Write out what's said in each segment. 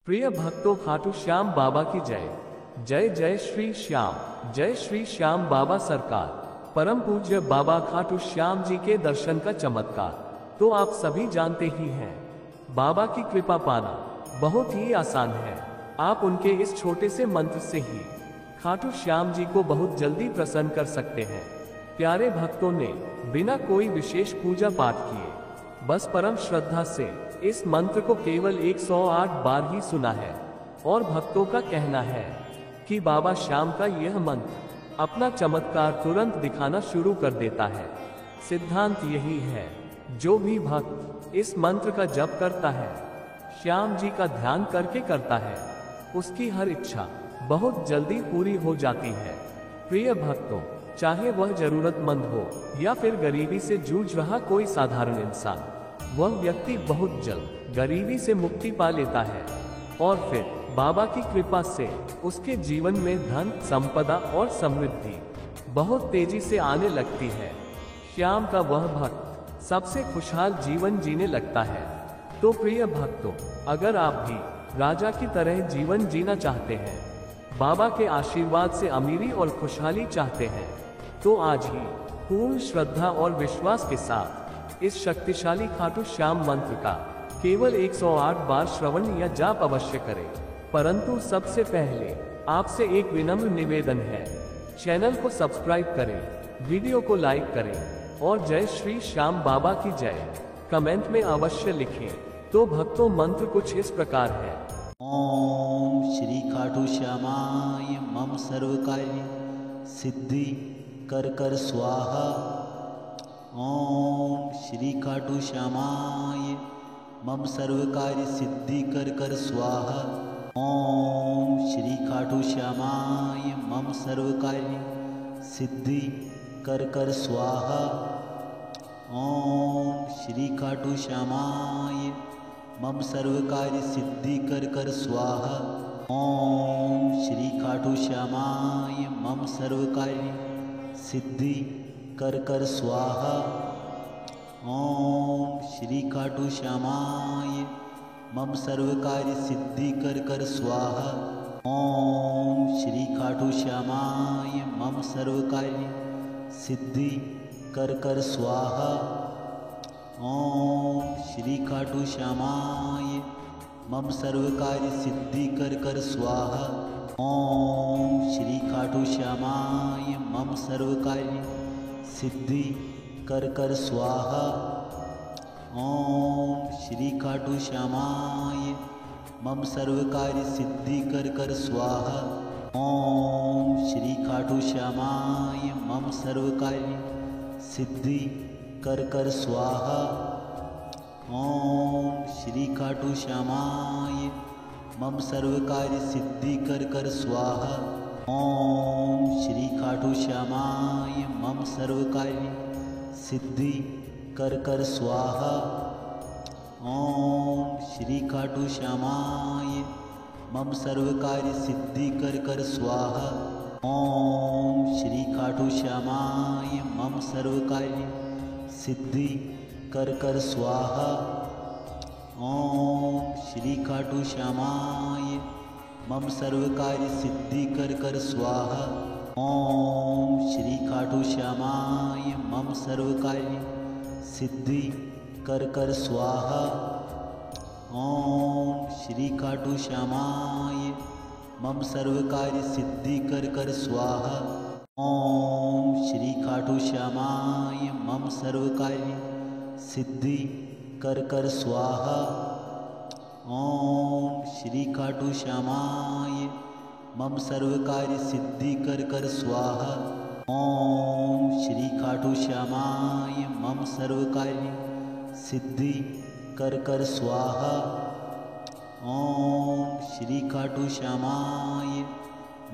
प्रिय भक्तों, खाटू श्याम बाबा की जय। जय जय श्री श्याम, जय श्री श्याम बाबा सरकार। परम पूज्य बाबा खाटू श्याम जी के दर्शन का चमत्कार तो आप सभी जानते ही हैं। बाबा की कृपा पाना बहुत ही आसान है। आप उनके इस छोटे से मंत्र से ही खाटू श्याम जी को बहुत जल्दी प्रसन्न कर सकते हैं। प्यारे भक्तों ने बिना कोई विशेष पूजा पाठ किए बस परम श्रद्धा से इस मंत्र को केवल 108 बार ही सुना है और भक्तों का कहना है कि बाबा श्याम का यह मंत्र अपना चमत्कार तुरंत दिखाना शुरू कर देता है। सिद्धांत यही है, जो भी भक्त इस मंत्र का जप करता है, श्याम जी का ध्यान करके करता है, उसकी हर इच्छा बहुत जल्दी पूरी हो जाती है। प्रिय भक्तों, चाहे वह जरूरतमंद हो या फिर गरीबी से जूझ रहा कोई साधारण इंसान, वह व्यक्ति बहुत जल्द गरीबी से मुक्ति पा लेता है और फिर बाबा की कृपा से उसके जीवन में धन, संपदा और समृद्धि बहुत तेजी से आने लगती है। श्याम का वह भक्त सबसे खुशहाल जीवन जीने लगता है। तो प्रिय भक्तों, अगर आप भी राजा की तरह जीवन जीना चाहते हैं, बाबा के आशीर्वाद से अमीरी और खुशहाली चाहते हैं, तो आज ही पूर्ण श्रद्धा और विश्वास के साथ इस शक्तिशाली खाटू श्याम मंत्र का केवल 108 बार श्रवण या जाप अवश्य करें। परंतु सबसे पहले आपसे एक विनम्र निवेदन है, चैनल को सब्सक्राइब करें, वीडियो को लाइक करें और जय श्री श्याम बाबा की जय कमेंट में अवश्य लिखें। तो भक्तों, मंत्र कुछ इस प्रकार है। ओम श्री खाटू श्यामाय मम सर्व कार्य सिद्धि कर कर स्वाहा। ओम श्री खाटू श्यामाय मम सर्व कार्य सिद्धि कर कर स्वाहा। ओम श्री खाटू श्यामाय मम सर्व कार्य सिद्धि कर कर स्वाहा। ओम श्री खाटू श्यामाय मम सर्व कार्य सिद्धि कर कर स्वाहा। ओम श्री खाटू श्यामाय मम सर्व कार्य सिद्धि कर कर स्वाहा। ओम श्री खाटू श्यामाय मम सर्व कार्य सिद्धि कर कर स्वाहा। ओम श्री खाटू श्यामाय मम सर्व कार्य सिद्धि कर कर स्वाहा। ओम श्री खाटू श्यामाय मम सर्व कार्य सिद्धि कर कर स्वाहा। ओम श्री खाटू श्यामाय मम सर्व कार्य सिद्धि कर कर स्वाहा। ओम श्री खाटू श्यामाय मम सर्व कार्य सिद्धि कर कर स्वाहा। ओम श्री खाटू श्यामाय मम सर्व कार्य सिद्धि कर कर स्वाहा। ओम श्री खाटू श्यामाय मम सर्व कार्य सिद्धि कर कर स्वाहा। ओम श्री खाटू श्यामाय मम सर्व कार्य सिद्धि कर कर स्वाहा। ओम श्री खाटू श्यामाय मम सर्व कार्य सिद्धि कर कर स्वाहा। ओम श्री खाटू श्यामाय मम सर्व कार्य सिद्धि कर कर स्वाहा। ओम श्री खाटू श्यामाय मम सर्व कार्य सिद्धि कर कर स्वाहा। ओम श्री खाटू श्यामाय मम सर्व कार्य सिद्धि कर कर स्वाहा। ओम श्री खाटू श्यामाय मम सर्व कार्य सिद्धि कर कर स्वाहा। ओम श्री खाटू श्यामाय मम सर्व कार्य सिद्धि कर कर स्वाहा। ओम श्री खाटू श्यामाय मम सर्व कार्य सिद्धि कर कर स्वाहा। ओम श्री खाटू श्यामाय मम सर्व कार्य सिद्धि कर कर स्वाहा। ओम श्री खाटू श्यामाय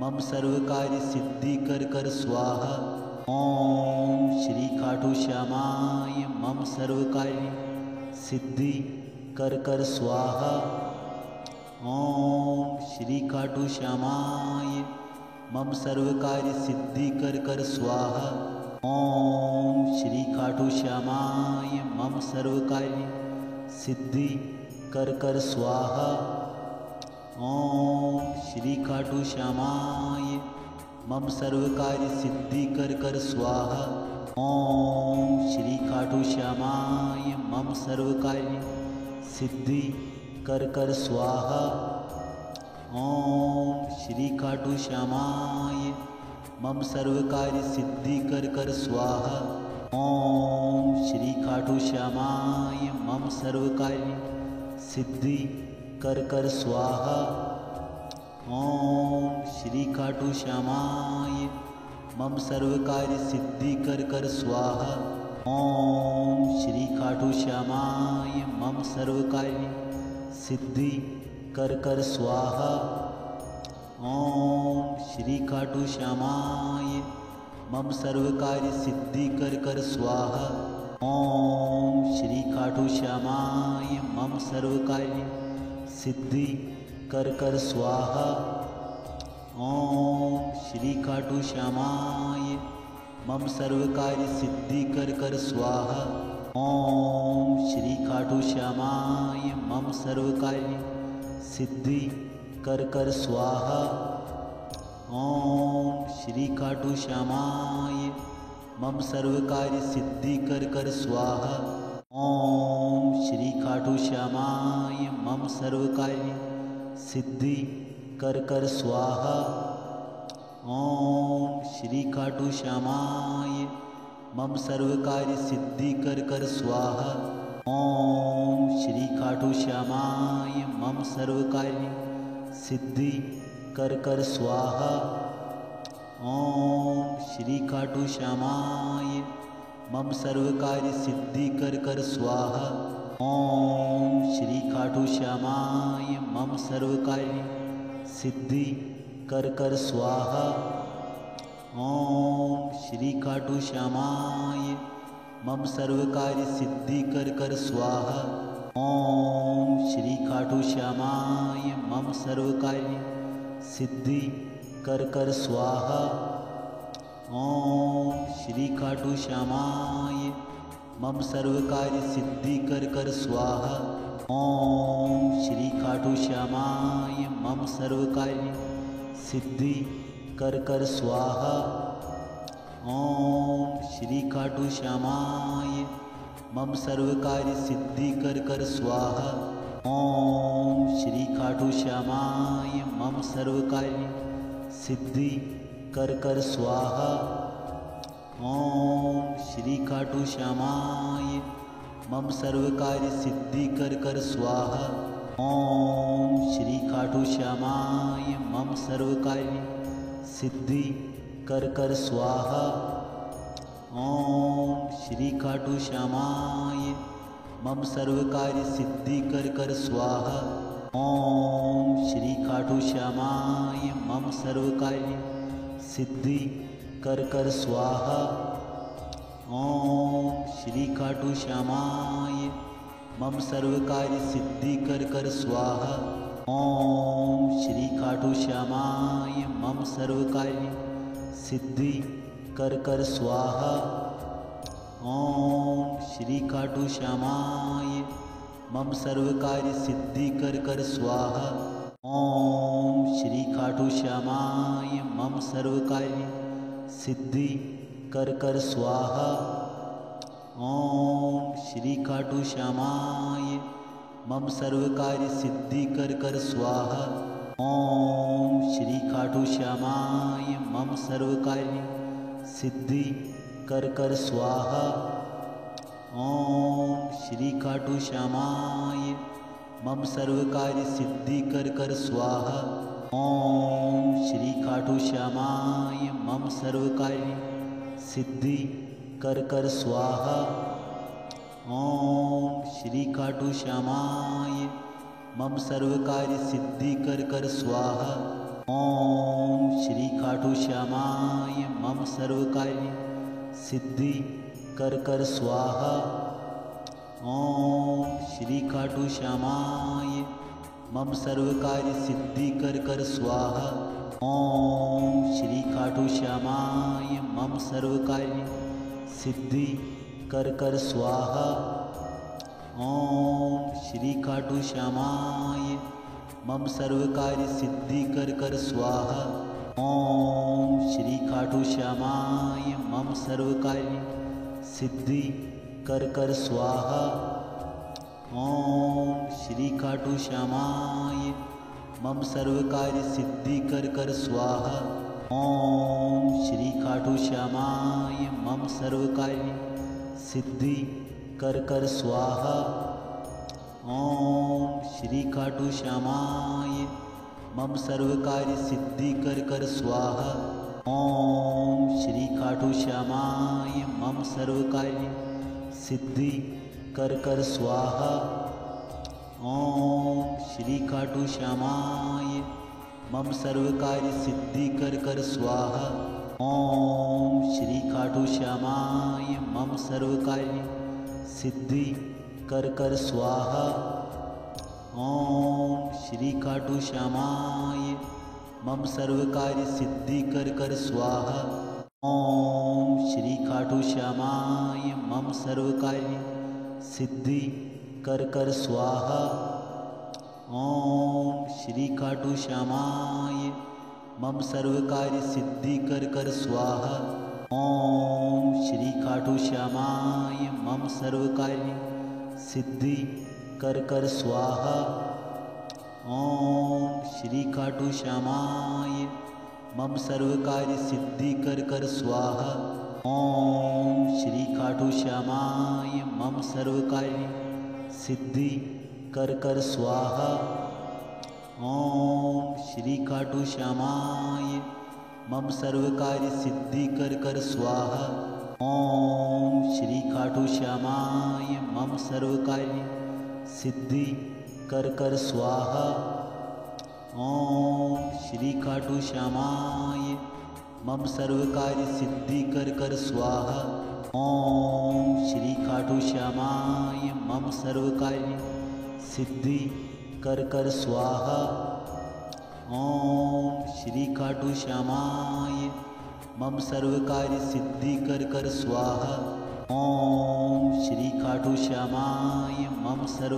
मम सर्व कार्य सिद्धि कर कर स्वाहा। ओम श्री खाटू श्यामाय मम सर्व कार्य सिद्धि कर कर स्वाहा। ओम श्री खाटू श्यामाय मम सर्व कार्य सिद्धि कर कर स्वाहा। ओम श्री खाटू श्यामाय मम सर्व कार्य सिद्धि कर कर स्वाहा। श्री खाटू श्यामाय मम सर्व कार्य सिद्धि कर स्वाहा। ओम श्री खाटू श्यामाय मम सर्व कार्य सिद्धि कर स्वाहा। ओम श्री खाटू श्यामाय मम सर्व कार्य सिद्धि कर स्वाहा। ओम श्री खाटू श्यामाय मम सर्व कार्य सिद्धि कर स्वाहा। ओम श्री खाटू श्यामाय मम सर्व कार्य सिद्धि कर स्वाहा। ओम श्री खाटू श्यामाय मम सर्व कार्य सिद्धि कर स्वाहा। ओम श्री खाटू श्यामाय मम सर्व कार्य सिद्धि कर स्वाहा। ओम श्री खाटू श्यामाय मम सर्व कार्य सिद्धि कर स्वाहा। ओम श्री खाटू श्यामाय मम सर्व कार्य सिद्धि कर स्वाहा। ओम श्री खाटू श्यामाय मम सर्व कार्य सिद्धि कर स्वाहा। ओम श्री खाटू श्यामाय मम सर्व कार्य सिद्धि कर स्वाहा। ओम श्री खाटू श्यामाय मम सर्व कार्य सिद्धि कर स्वाहा। ओम श्री खाटू श्यामाय मम सर्व कार्य सिद्धि कर स्वाहा। ओम श्री खाटू श्यामाय मम सर्व कार्य सिद्धि कर स्वाहा। ओम श्री खाटू श्यामाय मम सर्व कार्य सिद्धि कर स्वाहा। ओम श्री खाटू श्यामाय मम सर्व कार्य सिद्धि कर स्वाहा। ओम श्री खाटू श्यामाय मम सर्व कार्य सिद्धि कर स्वाहा। ओम श्री खाटू श्यामाय मम सर्व कार्य सिद्धि कर स्वाहा। ओम श्री खाटू श्यामाय मम सर्व कार्य सिद्धि कर स्वाहा। ओम श्री खाटू श्यामाय मम सर्व कार्य सिद्धि कर स्वाहा। ओम श्री खाटू श्यामाय मम सर्व कार्य सिद्धि कर स्वाहा। ओम श्री खाटू श्यामाय मम सर्व कार्य सिद्धि कर स्वाहा। ओम श्री खाटू श्यामाय मम सर्व कार्य सिद्धि कर स्वाहा। ओम श्री खाटू श्यामाय मम सर्व कार्य सिद्धि कर स्वाहा। ओम श्री खाटू श्यामाय मम सर्व कार्य सिद्धि कर स्वाहा। ओम श्री खाटू श्यामाय मम सर्व कार्य सिद्धि कर स्वाहा। ओम श्री खाटू श्यामाय मम सर्व कार्य सिद्धि कर स्वाहा। ओम श्री खाटू श्यामाय मम सर्व कार्य सिद्धि कर स्वाहा। ओम श्री खाटू श्यामाय मम सर्व कार्य सिद्धि कर स्वाहा। ओम श्री खाटू श्यामाय मम सर्व कार्य सिद्धि कर स्वाहा। ओम श्री खाटू श्यामाय मम सर्व कार्य सिद्धि कर स्वाहा। ओम श्री खाटू श्यामाय मम सर्व कार्य सिद्धि कर स्वाहा। ओम श्री खाटू श्यामाय मम सर्व कार्य सिद्धि कर स्वाहा। ओम श्री खाटू श्यामाय मम सर्व कार्य सिद्धि कर स्वाहा। ओम श्री खाटू श्यामाय मम सर्व कार्य सिद्धि कर स्वाहा। ओम श्री खाटू श्यामाय मम सर्व कार्य सिद्धि कर स्वाहा। ओम श्री खाटू श्यामाय मम सर्व कार्य सिद्धि कर स्वाहा। ओम श्री खाटू श्यामाय मम सर्व कार्य सिद्धि कर स्वाहा। ओम श्री खाटू श्यामाय मम सर्व कार्य सिद्धि कर कर स्वाहा। ओम श्री खाटू श्यामाय मम सर्व कार्य सिद्धि कर कर स्वाहा। ओम श्री खाटू श्यामाय मम सर्व कार्य सिद्धि कर स्वाहा। ओम श्री खाटू श्यामाय मम सर्व कार्य सिद्धि कर स्वाहा। ओम श्री खाटू श्यामाय मम सर्व कार्य सिद्धि कर स्वाहा। ओम श्री खाटू श्यामाय मम सर्व कार्य सिद्धि कर स्वाहा। ओम श्री खाटू श्यामाय मम सर्व कार्य सिद्धि कर स्वाहा। ओम श्री खाटू श्यामाय मम सर्व कार्य सिद्धि कर स्वाहा। ओम श्री खाटू श्यामाय मम सर्व कार्य सिद्धि कर स्वाहा। ओम श्री खाटू श्यामाय मम सर्व कार्य सिद्धि कर स्वाहा। ओम श्री खाटू श्यामाय मम सर्व कार्य सिद्धि कर स्वाहा। ओम श्री खाटू श्यामाय मम सर्व कार्य सिद्धि कर स्वाहा। ओम श्री खाटू श्यामाय मम सर्व कार्य सिद्धि कर स्वाहा। ओम श्री खाटू श्यामाय मम सर्व कार्य सिद्धि कर स्वाहा। ओम श्री खाटू श्यामाय मम सर्व कार्य सिद्धि कर स्वाहा। ओम श्री खाटू श्यामाय मम सर्व कार्य सिद्धि कर स्वाहा। ओम श्री खाटू श्यामाय मम सर्व कार्य सिद्धि कर स्वाहा। ओम श्री खाटू श्यामाय मम सर्व कार्य सिद्धि कर स्वाहा। ओम श्री खाटू श्यामाय मम सर्व कार्य सिद्धि कर स्वाहा। ओम श्री खाटू श्यामाय मम सर्व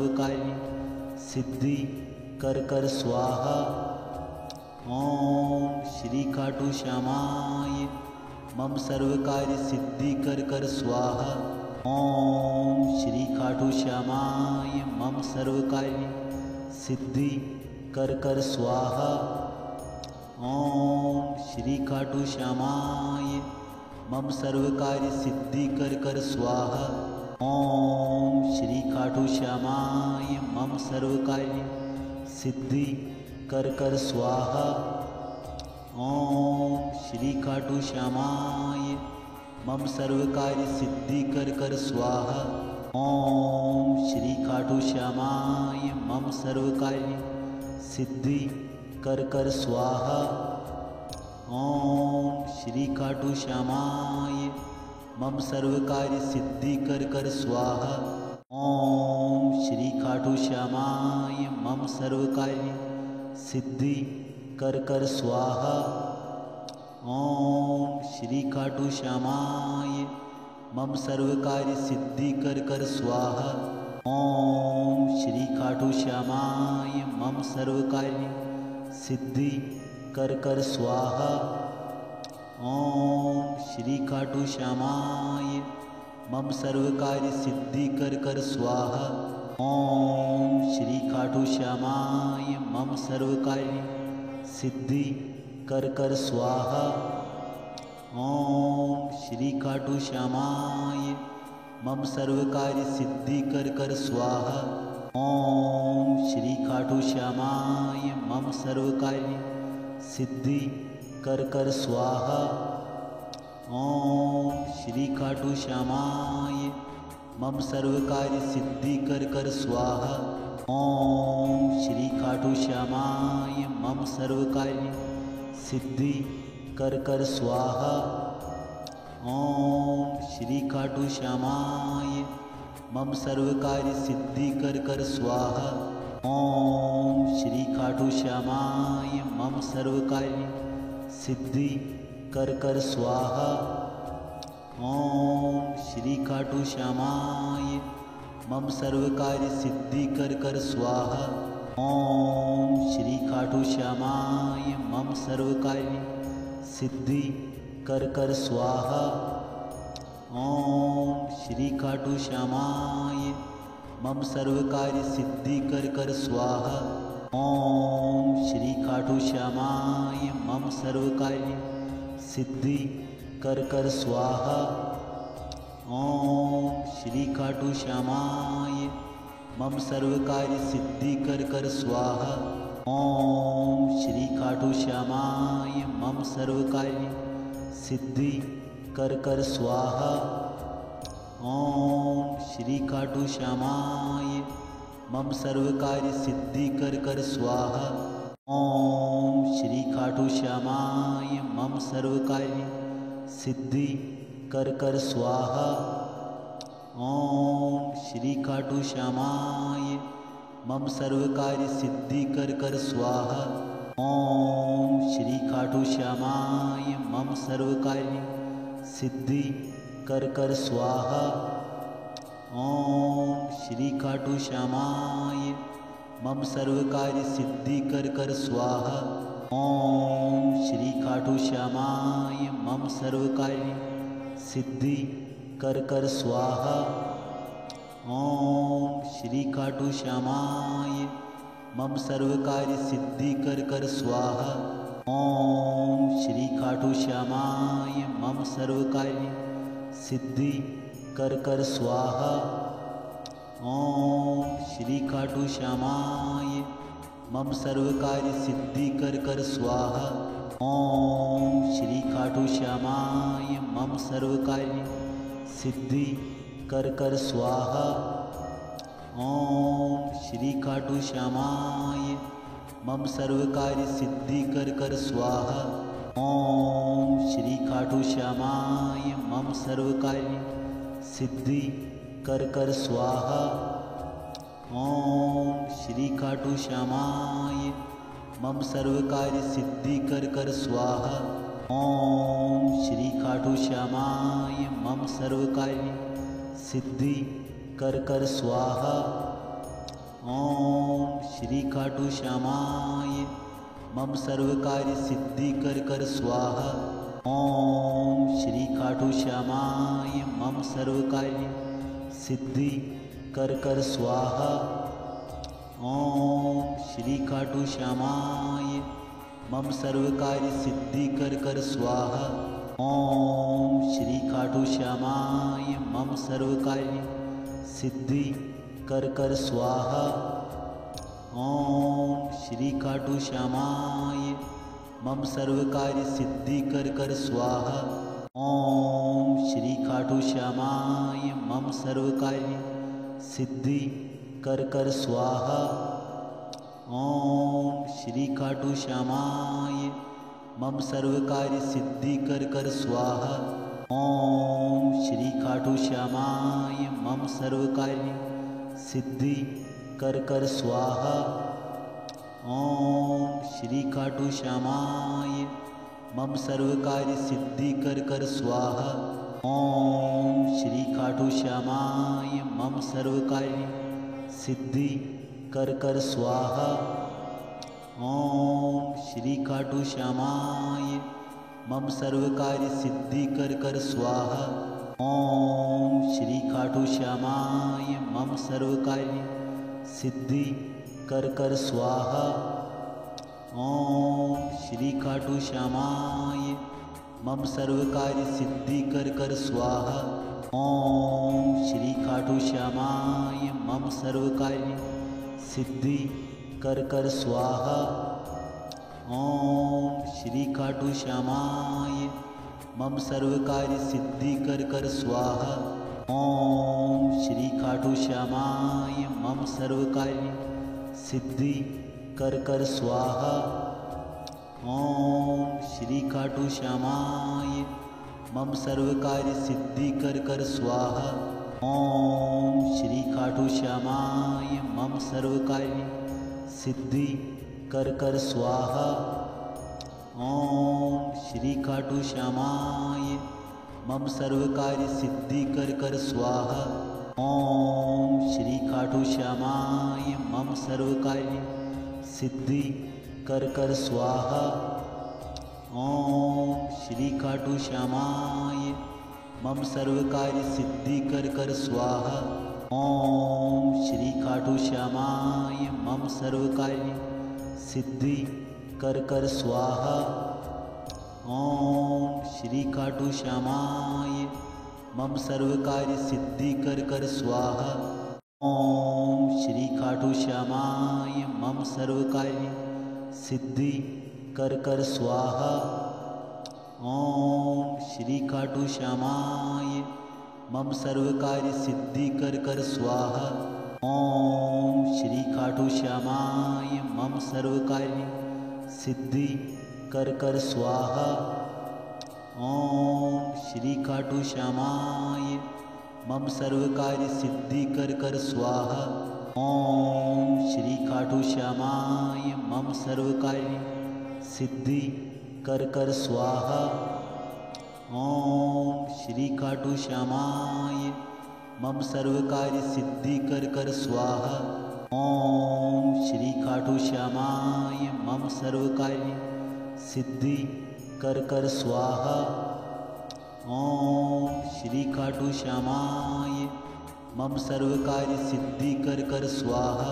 कार्य सिद्धि कर स्वाहा। ओम श्री खाटू श्यामाय मम सर्व कार्य सिद्धि कर स्वाहा। ओम श्री खाटू श्यामाय मम सर्व कार्य सिद्धि कर स्वाहा। ओम श्री खाटू श्यामाय मम सर्व कार्य सिद्धि कर स्वाहा। ओम श्री खाटू श्यामाय मम सर्व कार्य सिद्धि कर स्वाहा। ओम श्री खाटू श्यामाय मम सर्व कार्य सिद्धि कर स्वाहा। ओम श्री खाटू श्यामाय मम सर्व कार्य सिद्धि कर स्वाहा। ओम श्री खाटू श्यामाय मम सर्व कार्य सिद्धि कर स्वाहा। ओम श्री खाटू श्यामाय मम सर्व कार्य सिद्धि कर स्वाहा। ओम श्री खाटू श्यामाय मम सर्व कार्य सिद्धि कर स्वाहा। ओम श्री खाटू श्यामाय मम सर्व कार्य सिद्धि कर स्वाहा। ओम श्री खाटू श्यामाय मम सर्व कार्य सिद्धि कर स्वाहा। ओम श्री खाटू श्यामाय मम सर्व कार्य सिद्धि कर स्वाहा। ओम श्री खाटू श्यामाय मम सर्व कार्य सिद्धि कर स्वाहा। ओम श्री खाटू श्यामाय मम सर्व कार्य सिद्धि कर स्वाहा। ओम श्री खाटू श्यामाय मम सर्व कार्य सिद्धि कर स्वाहा। ओम श्री खाटू श्यामाय मम सर्व कार्य सिद्धि कर स्वाहा। ओम श्री खाटू श्यामाय मम सर्व कार्य सिद्धि कर स्वाहा। ओम श्री खाटू श्यामाय मम सर्व कार्य सिद्धि कर स्वाहा। ओम श्री खाटू श्यामाय मम सर्व कार्य सिद्धि कर स्वाहा। ओम श्री खाटू श्यामाय मम सर्व कार्य सिद्धि कर स्वाहा। ओम श्री खाटू श्यामाय मम सर्व कार्य सिद्धि कर स्वाहा। ओम श्री खाटू श्यामाय मम सर्व कार्य सिद्धि कर स्वाहा। ओम श्री खाटू श्यामाय मम सर्व कार्य सिद्धि कर स्वाहा। ओम श्री खाटू श्यामाय मम सर्व कार्य सिद्धि कर स्वाहा। ओम श्री खाटू श्यामाय मम सर्व कार्य सिद्धि कर स्वाहा। ओम श्री खाटू श्यामाय मम सर्व कार्य सिद्धि कर स्वाहा। ओम श्री खाटू श्यामाय मम सर्व कार्य सिद्धि कर स्वाहा। ओम श्री खाटू श्यामाय मम सर्व कार्य सिद्धि कर स्वाहा। ओम श्री खाटू श्यामाय मम सर्व कार्य सिद्धि कर स्वाहा। ओम श्री खाटू श्यामाय मम सर्व कार्य सिद्धि कर स्वाहा। ओम श्री खाटू श्यामाय मम सर्व कार्य सिद्धि कर स्वाहा। ओम श्री खाटू श्यामाय मम सर्व कार्य सिद्धि कर स्वाहा। ओम श्री खाटू श्यामाय मम सर्व कार्य सिद्धि कर स्वाहा। ओम श्री खाटू श्यामाय मम सर्व कार्य सिद्धि कर स्वाहा। ओम श्री खाटू श्यामाय मम सर्व कार्य सिद्धि कर स्वाहा। ओम श्री खाटू श्यामाय मम सर्व कार्य सिद्धि कर स्वाहा। ओम श्री खाटू श्यामाय मम सर्व कार्य सिद्धि कर स्वाहा। ओम श्री खाटू श्यामाय मम सर्व कार्य सिद्धि कर स्वाहा। ओम श्री खाटू श्यामाय मम सर्व कार्य सिद्धि कर स्वाहा। ओम श्री खाटू श्यामाय मम सर्व कार्य सिद्धि कर स्वाहा। ओम श्री खाटू श्यामाय मम सर्व कार्य सिद्धि कर स्वाहा। ओम श्री खाटू श्यामाय मम सर्व कार्य सिद्धि कर स्वाहा। ओम श्री खाटू श्यामाय मम सर्व कार्य सिद्धि कर स्वाहा। ओम श्री खाटू श्यामाय मम सर्व कार्य सिद्धि कर स्वाहा। ओम श्री खाटू श्यामाय मम सर्व कार्य सिद्धि कर स्वाहा। ओम श्री खाटू श्यामाय मम सर्व कार्य सिद्धि कर स्वाहा। ओम श्री खाटू श्यामाय मम सर्व कार्य सिद्धि कर स्वाहा। ओम श्री खाटू श्यामाय मम सर्व कार्य सिद्धि कर स्वाहा। ओम श्री खाटू श्यामाय मम सर्व कार्य सिद्धि कर स्वाहा। ओम श्री खाटू श्यामाय मम सर्व कार्य सिद्धि कर स्वाहा। ओम श्री खाटू श्यामाय मम सर्व कार्य सिद्धि कर स्वाहा। ओम श्री खाटू श्यामाय मम सर्व कार्य सिद्धि कर स्वाहा। ओम श्री खाटू श्यामाय मम सर्व कार्य सिद्धि कर स्वाहा। ओम श्री खाटू श्यामाय मम सर्व कार्य सिद्धि कर स्वाहा। ओम श्री खाटू श्यामाय मम सर्व कार्य सिद्धि कर स्वाहा। ओम श्री खाटू श्यामाय मम सर्व कार्य सिद्धि कर स्वाहा। ओम श्री खाटू श्यामाय मम सर्व कार्य सिद्धि कर स्वाहा। ओम श्री खाटू श्यामाय मम सर्व कार्य सिद्धि कर स्वाहा। ओम श्री खाटू श्यामाय मम सर्व कार्य सिद्धि कर स्वाहा। ओम श्री खाटू श्यामाय मम सर्व कार्य सिद्धि कर स्वाहा। ओम श्री खाटू श्यामाय मम सर्व कार्य सिद्धि कर स्वाहा। ओम श्री खाटू श्यामाय मम सर्व कार्य सिद्धि कर स्वाहा। ओम श्री खाटू श्यामाय मम सर्व कार्य सिद्धि कर स्वाहा। ओम श्री खाटू श्यामाय मम सर्व कार्य सिद्धि कर स्वाहा। ओम श्री खाटू श्यामाय मम सर्व कार्य सिद्धि कर स्वाहा। ओम श्री खाटू श्यामाय मम सर्व कार्य सिद्धि कर स्वाहा। ओम श्री खाटू श्यामाय मम सर्व कार्य सिद्धि कर स्वाहा। ओम श्री खाटू श्यामाय मम सर्व कार्य सिद्धि कर स्वाहा। ओम श्री खाटू श्यामाय मम सर्व कार्य सिद्धि कर स्वाहा।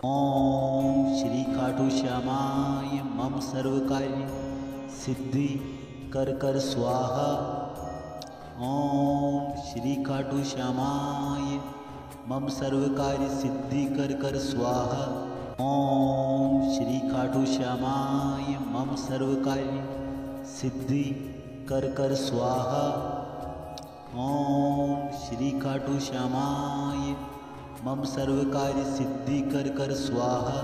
ओम श्री खाटू श्यामाय मम सर्व कार्य सिद्धि कर स्वाहा। ओम श्री खाटू श्यामाय मम सर्व कार्य सिद्धि कर स्वाहा। ओम श्री खाटू श्यामाय मम सर्व कार्य सिद्धि कर स्वाहा। ओम श्री खाटू श्यामाय मम सर्व कार्य सिद्धि कर स्वाहा।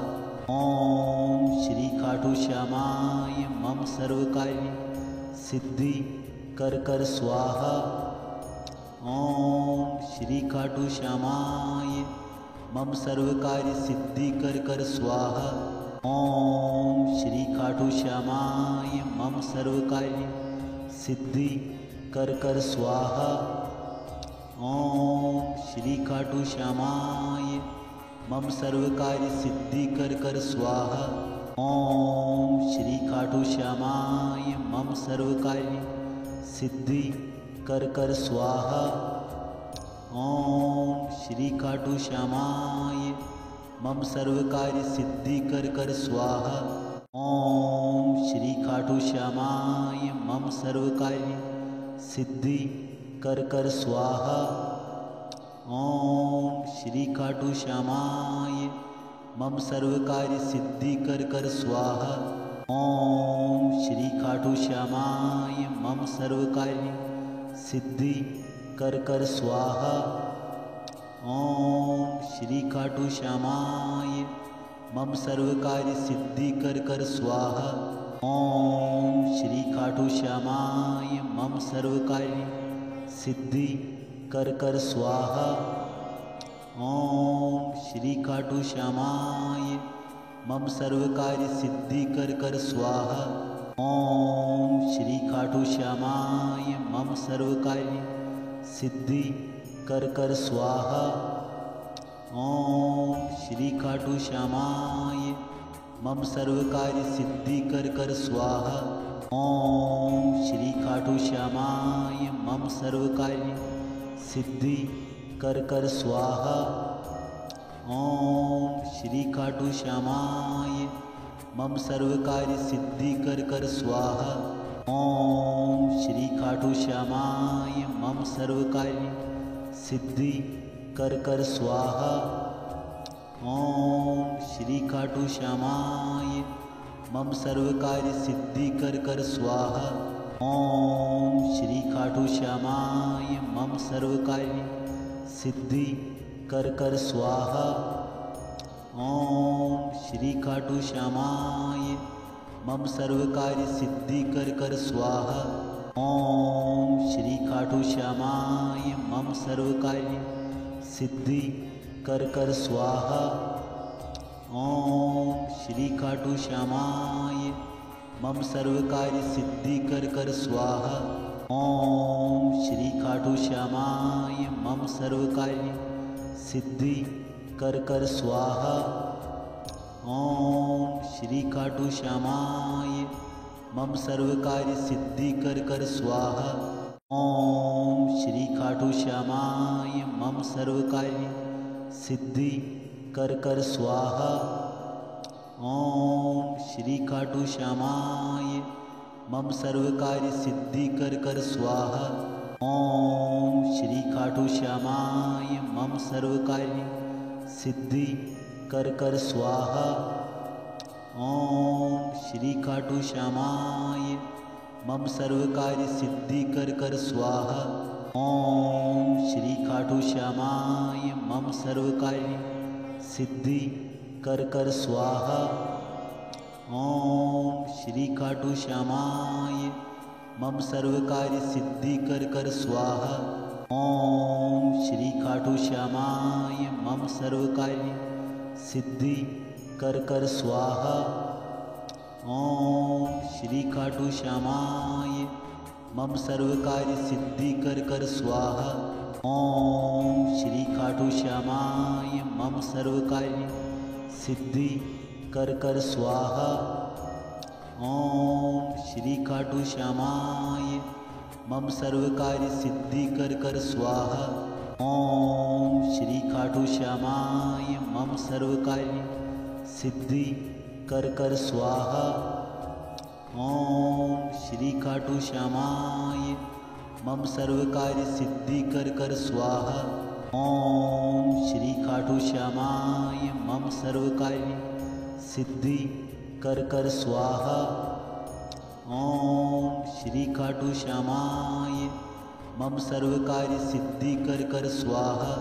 ओम श्री खाटू श्यामाय मम सर्व कार्य सिद्धि कर स्वाहा। ओम श्री खाटू श्यामाय मम सर्व कार्य सिद्धि कर स्वाहा। ओम श्री खाटू श्यामाय मम सर्व कार्य सिद्धि कर स्वाहा। ओम श्री खाटू श्यामाय मम सर्व कार्य सिद्धि कर स्वाहा। ओम श्री खाटू श्यामाय मम सर्व कार्य सिद्धि कर स्वाहा। ओम श्री खाटू श्यामाय मम सर्व कार्य सिद्धि कर स्वाहा। ओम श्री खाटू श्यामाय मम सर्व कार्य सिद्धि कर स्वाहा। ओम श्री खाटू श्यामाय मम सर्व कार्य सिद्धि कर स्वाहा। ओम श्री खाटू श्यामाय मम सर्व कार्य सिद्धि कर स्वाहा। ओम श्री खाटू श्यामाय मम सर्व कार्य सिद्धि कर स्वाहा। ओम श्री खाटू श्यामाय मम सर्व कार्य सिद्धि कर स्वाहा। ओम श्री खाटू श्यामाय मम सर्व कार्य सिद्धि कर स्वाहा। ओम श्री खाटू श्यामाय मम सर्व कार्य सिद्धि कर स्वाहा। ओम श्री खाटू श्यामाय मम सर्व कार्य सिद्धि कर स्वाहा। ओम श्री खाटू श्यामाय मम सर्व कार्य सिद्धि कर स्वाहा। ओम श्री खाटू श्यामाय मम सर्व कार्य सिद्धि कर स्वाहा। ओम श्री खाटू श्यामाय मम सर्व कार्य सिद्धि कर स्वाहा। ओम श्री खाटू श्यामाय मम सर्व कार्य सिद्धि कर स्वाहा। ओम श्री खाटू श्यामाय मम सर्व कार्य सिद्धि कर स्वाहा। ओम श्री खाटू श्यामाय मम सर्व कार्य सिद्धि कर स्वाहा। ओम श्री खाटू श्यामाय मम सर्व कार्य सिद्धि कर स्वाहा। ओम श्री खाटू श्यामाय मम सर्व कार्य सिद्धि कर स्वाहा। ओम श्री खाटू श्यामाय मम सर्व कार्य सिद्धि कर स्वाहा। ओम श्री खाटू श्यामाय मम सर्व कार्य सिद्धि कर स्वाहा। ओम श्री खाटू श्यामाय मम सर्व कार्य सिद्धि कर स्वाहा। ओम श्री खाटू श्यामाय मम सर्व कार्य सिद्धि कर स्वाहा। ओम श्री खाटू श्यामाय मम सर्व कार्य सिद्धि कर स्वाहा। ओम श्री खाटू श्यामाय मम सर्व कार्य सिद्धि कर स्वाहा। ओम श्री खाटू श्यामाय मम सर्व कार्य सिद्धि कर स्वाहा। ओम श्री खाटू श्यामाय मम सर्व कार्य सिद्धि कर स्वाहा। ओम श्री खाटू श्यामाय मम सर्व कार्य सिद्धि कर स्वाहा। ओम श्री खाटू श्यामाय मम सर्व कार्य सिद्धि कर स्वाहा। ओम श्री खाटू श्यामाय मम सर्व कार्य सिद्धि कर स्वाहा। ओम श्री खाटू श्यामाय मम सर्व कार्य सिद्धि कर स्वाहा। ओम श्री खाटू श्यामाय मम सर्व कार्य सिद्धि कर स्वाहा। ओम श्री खाटू श्यामाय मम सर्व कार्य सिद्धि कर स्वाहा। ओम श्री खाटू श्यामाय मम सर्व कार्य सिद्धि कर स्वाहा। ओम श्री खाटू श्यामाय मम सर्व कार्य सिद्धि कर स्वाहा।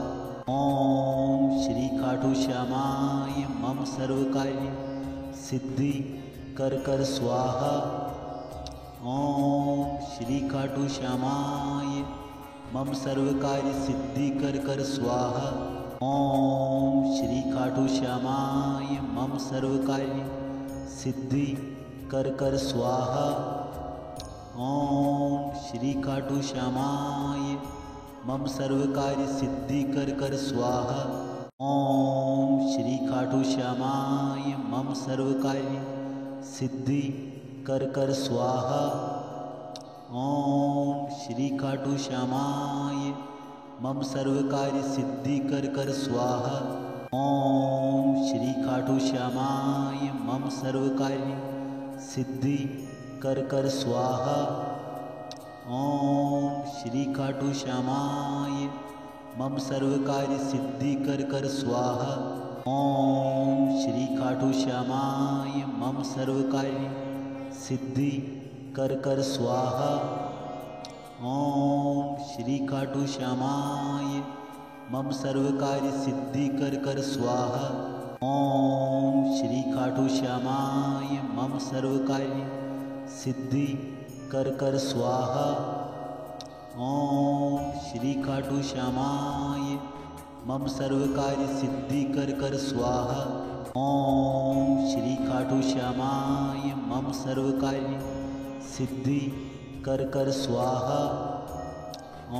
ओम श्री खाटू श्यामाय मम सर्व कार्य सिद्धि कर स्वाहा। ओम श्री खाटू श्यामाय मम सर्व कार्य सिद्धि कर स्वाहा। ओम श्री खाटू श्यामाय मम सर्व कार्य सिद्धि कर स्वाहा। ओम श्री खाटू श्यामाय मम सर्व कार्य सिद्धि कर स्वाहा। ओम श्री खाटू श्यामाय मम सर्व कार्य सिद्धि कर स्वाहा। ओम श्री खाटू श्यामाय मम सर्व कार्य सिद्धि कर स्वाहा। ओम श्री खाटू श्यामाय मम सर्व कार्य सिद्धि कर स्वाहा। ओम श्री खाटू श्यामाय मम सर्व कार्य सिद्धि कर स्वाहा। ओम श्री खाटू श्यामाय मम सर्व कार्य सिद्धि कर स्वाहा। ओम श्री खाटू श्यामाय मम सर्व कार्य सिद्धि कर स्वाहा। ओम श्री खाटू श्यामाय मम सर्व कार्य सिद्धि कर स्वाहा। ओम श्री खाटू श्यामाय मम सर्व कार्य सिद्धि कर स्वाहा। ओम श्री खाटू श्यामाय मम सर्व कार्य सिद्धि कर स्वाहा। ओम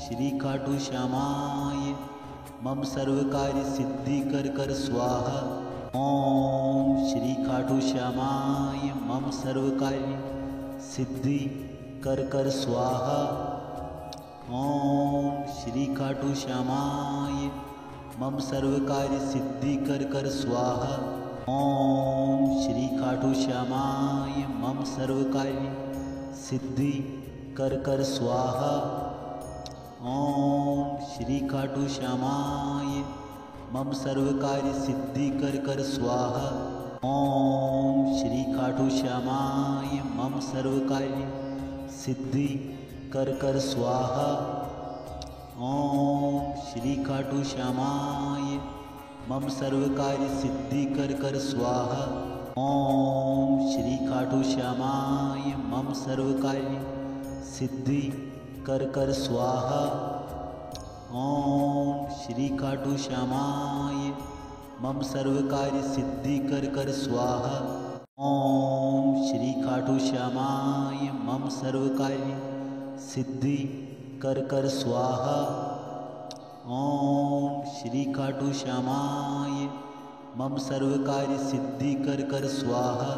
श्री खाटू श्यामाय मम सर्व कार्य सिद्धि कर स्वाहा। ओम श्री खाटू श्यामाय मम सर्व कार्य सिद्धि कर स्वाहा। ओम श्री खाटू श्यामाय मम सर्व कार्य सिद्धि कर स्वाहा। ओम श्री खाटू श्यामाय मम सर्व कार्य सिद्धि कर स्वाहा। ओम श्री खाटू श्यामाय मम सर्व कार्य सिद्धि कर स्वाहा। ओम श्री खाटू श्यामाय मम सर्व कार्य सिद्धि कर स्वाहा। ओम श्री खाटू श्यामाय मम सर्व कार्य सिद्धि कर स्वाहा। ओम श्री खाटू श्यामाय मम सर्व कार्य सिद्धि कर स्वाहा। ओम श्री खाटू श्यामाय मम सर्व कार्य सिद्धि कर स्वाहा। ओम श्री खाटू श्यामाय मम सर्व कार्य सिद्धि कर स्वाहा। ओम श्री खाटू श्यामाय मम सर्व कार्य सिद्धि कर कर स्वाहा।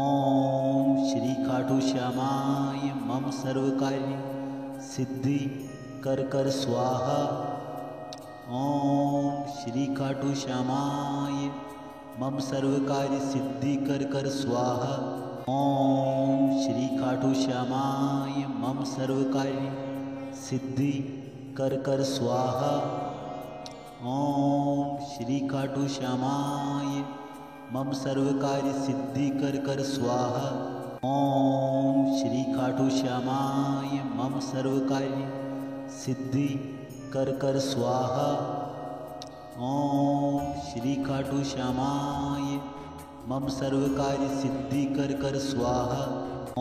ओम श्री खाटू श्यामाय मम सर्व कार्य सिद्धि कर कर स्वाहा। ओम श्री खाटू श्यामाय मम सर्व कार्य सिद्धि कर कर स्वाहा। ओम श्री खाटू श्यामाय मम सर्व कार्य सिद्धि कर कर स्वाहा। ओम श्री खाटू श्यामाय मम सर्व कार्य सिद्धि कर कर स्वाहा। ओम श्री खाटू श्यामाय मम सर्व कार्य सिद्धि कर कर स्वाहा। ओम श्री खाटू श्यामाय मम सर्व कार्य सिद्धि कर कर स्वाहा।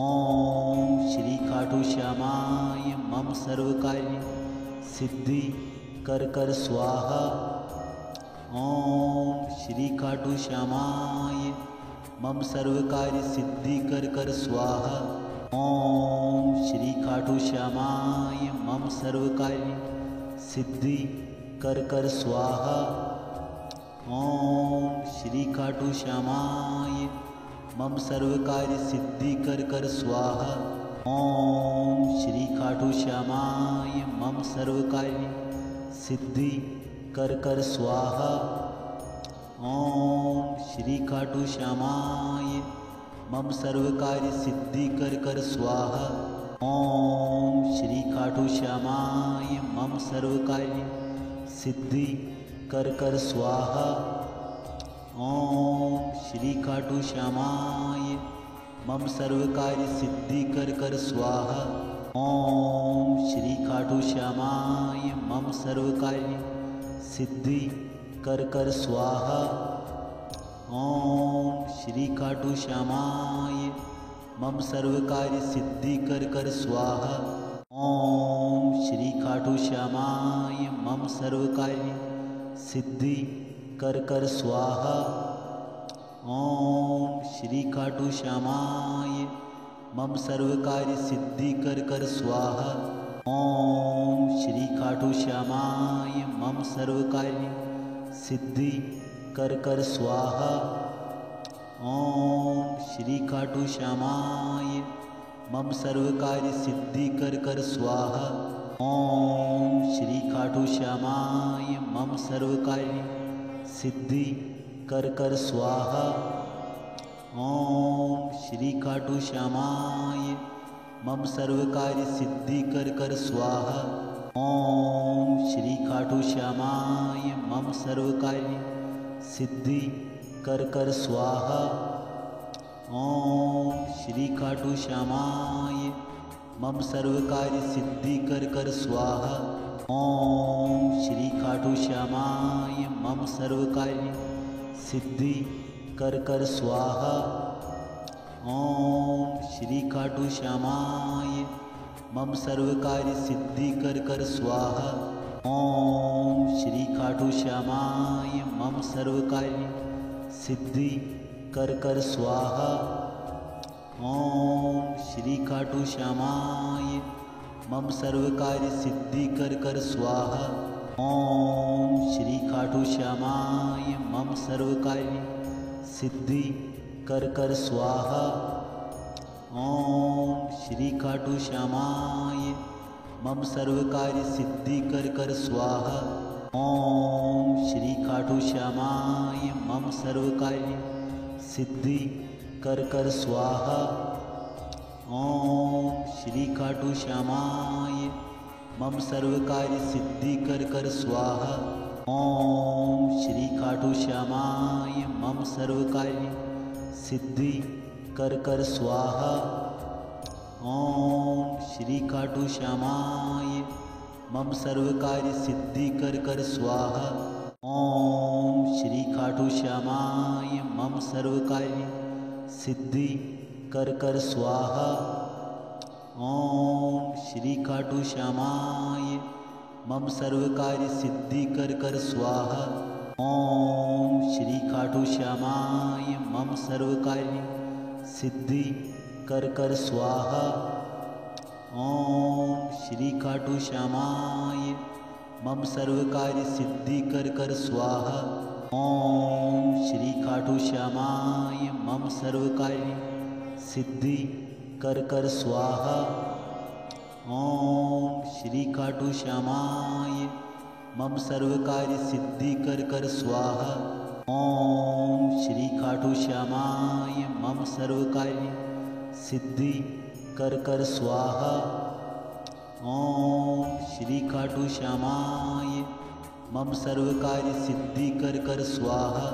ओम श्री खाटू श्यामाय मम सर्व कार्य सिद्धि कर कर स्वाहा। ओम श्री खाटू श्यामाय मम सर्व कार्य सिद्धि कर कर स्वाहा। ओम श्री खाटू श्यामाय मम सर्व कार्य सिद्धि कर कर स्वाहा। ओम श्री खाटू श्यामाय मम सर्व कार्य सिद्धि कर कर स्वाहा। ओम श्री खाटू श्यामाय मम सर्व कार्य सिद्धि कर कर स्वाहा। ओम श्री खाटू श्यामाय मम सर्व कार्य सिद्धि कर कर स्वाहा। ओम श्री खाटू श्यामाय मम सर्व कार्य सिद्धि कर कर स्वाहा। ओम श्री खाटू श्यामाय मम सर्व कार्य सिद्धि कर कर स्वाहा। ओम श्री खाटू श्यामाय मम सर्व कार्य सिद्धि कर कर स्वाहा। ओम श्री खाटू श्यामाय मम सर्व कार्य सिद्धि कर कर स्वाहा। ओम श्री खाटू श्यामाय मम सर्व कार्य सिद्धि कर कर स्वाहा। ओम श्री खाटू श्यामाय मम सर्व कार्य सिद्धि कर कर स्वाहा। ओम श्री खाटू श्यामाय मम सर्व कार्य सिद्धि कर कर स्वाहा। ओम श्री खाटू श्यामाय मम सर्व कार्य सिद्धि कर कर स्वाहा। ओम श्री खाटू श्यामाय मम सर्व कार्य सिद्धि कर कर स्वाहा। ओम श्री खाटू श्यामाय मम सर्व कार्य सिद्धि कर कर स्वाहा। ओम श्री खाटू श्यामाय मम सर्व कार्य सिद्धि कर कर स्वाहा। ओम श्री खाटू श्यामाय मम सर्व कार्य सिद्धि कर कर स्वाहा। ओम श्री खाटू श्यामाय मम सर्व कार्य सिद्धि कर कर स्वाहा। ओम श्री खाटू श्यामाय मम सर्व कार्य सिद्धि कर कर स्वाहा। ओम श्री खाटू श्यामाय मम सर्व कार्य सिद्धि कर कर स्वाहा। ओम श्री खाटू श्यामाय मम सर्व कार्य सिद्धि कर कर स्वाहा। ओम श्री खाटू श्यामाय मम सर्व कार्य सिद्धि कर कर स्वाहा। ओम श्री खाटू श्यामाय मम सर्व कार्य सिद्धि कर कर स्वाहा। ओम श्री खाटू श्यामाय मम सर्व कार्य सिद्धि कर कर स्वाहा। ओम श्री खाटू श्यामाय मम सर्व कार्य सिद्धि कर कर स्वाहा। ओम श्री खाटू श्यामाय मम सर्व कार्य सिद्धि कर कर स्वाहा। ओम श्री खाटू श्यामाय मम सर्व कार्य सिद्धि कर कर स्वाहा। ओम श्री खाटू श्यामाय मम सर्व कार्य सिद्धि कर कर स्वाहा। ओम श्री खाटू श्यामाय मम सर्व कार्य सिद्धि कर कर स्वाहा। ओम श्री खाटू श्यामाय मम सर्व कार्य सिद्धि कर कर स्वाहा। ओम श्री खाटू श्यामाय मम सर्व कार्य सिद्धि कर कर स्वाहा। ओम श्री खाटू श्यामाय मम सर्व कार्य सिद्धि कर स्वाहा। ओम श्री खाटू श्यामाय मम सर्व कार्य सिद्धि कर स्वाहा। ओम श्री खाटू श्यामाय मम सर्व कार्य सिद्धि कर स्वाहा। ओम श्री खाटू श्यामाय मम सर्व कार्य सिद्धि कर स्वाहा।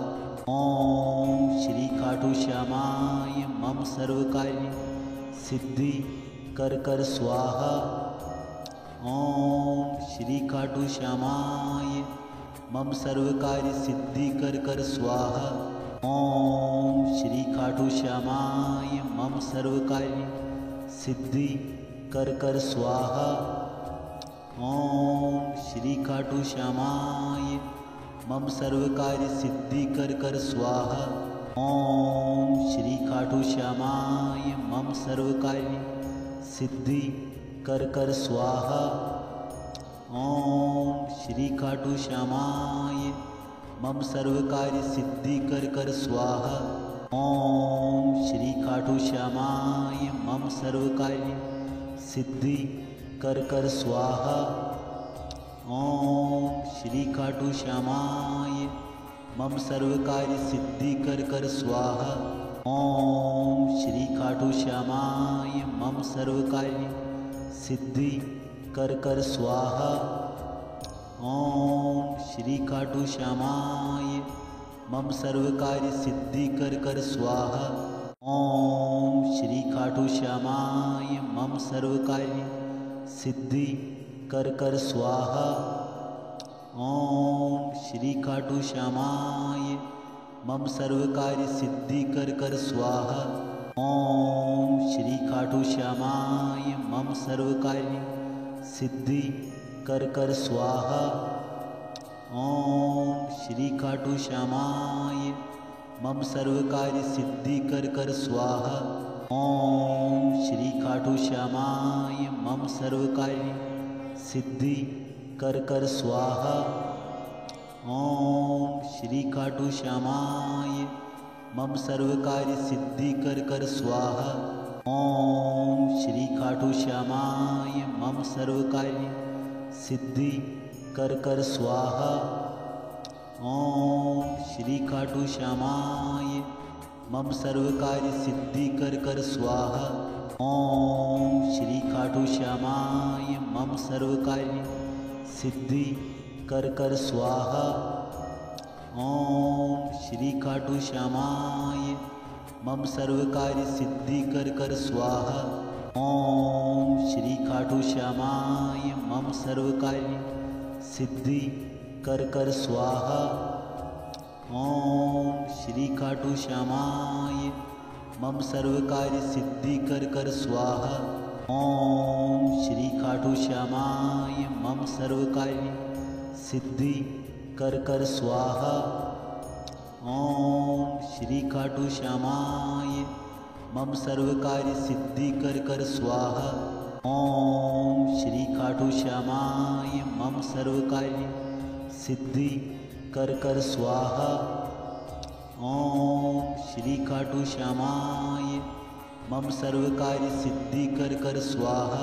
ओम श्री खाटू श्यामाय मम सर्व कार्य सिद्धि कर स्वाहा। ओम श्री खाटू श्यामाय मम सर्व कार्य सिद्धि कर स्वाहा। ओम श्री खाटू श्यामाय मम सर्व कार्य सिद्धि कर स्वाहा। ओम श्री खाटू श्यामाय मम सर्व कार्य सिद्धि कर स्वाहा। ओम श्री खाटू श्यामाय मम सर्व कार्य सिद्धि कर स्वाहा। ओम श्री खाटू श्यामाय मम सर्व कार्य सिद्धि कर स्वाहा। ओम श्री खाटू श्यामाय मम सर्व कार्य सिद्धि कर स्वाहा। ओम श्री खाटू श्यामाय मम सर्व कार्य सिद्धि कर स्वाहा। ओम श्री खाटू श्यामाय मम सर्व कार्य सिद्धि कर स्वाहा। ओम श्री खाटू श्यामाय मम सर्व कार्य सिद्धि कर स्वाहा। ओम श्री खाटू श्यामाय मम सर्व कार्य सिद्धि कर स्वाहा। ओम श्री खाटू श्यामाय मम सर्व कार्य सिद्धि कर स्वाहा। ओम श्री खाटू श्यामाय मम सर्व कार्य सिद्धि कर स्वाहा। ओम श्री खाटू श्यामाय मम सर्व कार्य सिद्धि कर स्वाहा। ओम श्री खाटू श्यामाय मम सर्व कार्य सिद्धि कर स्वाहा। ओम श्री खाटू श्यामाय मम सर्व कार्य सिद्धि कर स्वाहा। ओम श्री खाटू श्यामाय मम सर्व कार्य सिद्धि कर स्वाहा। ओम श्री खाटू श्यामाय मम सर्व कार्य सिद्धि कर स्वाहा। ओम श्री खाटू श्यामाय मम सर्व कार्य सिद्धि कर स्वाहा। ओम श्री खाटू श्यामाय मम सर्व कार्य सिद्धि कर स्वाहा। ओम श्री खाटू श्यामाय मम सर्व कार्य सिद्धि कर स्वाहा। ओम श्री खाटू श्यामाय मम सर्व कार्य सिद्धि कर स्वाहा। ओम श्री खाटू श्यामाय मम सर्व कार्य सिद्धि कर स्वाहा। ओम श्री खाटू श्यामाय मम सर्व कार्य सिद्धि कर स्वाहा। ओम श्री खाटू श्यामाय मम सर्व कार्य सिद्धि कर स्वाहा। ओम श्री खाटू श्यामाय मम सर्व कार्य सिद्धि कर स्वाहा।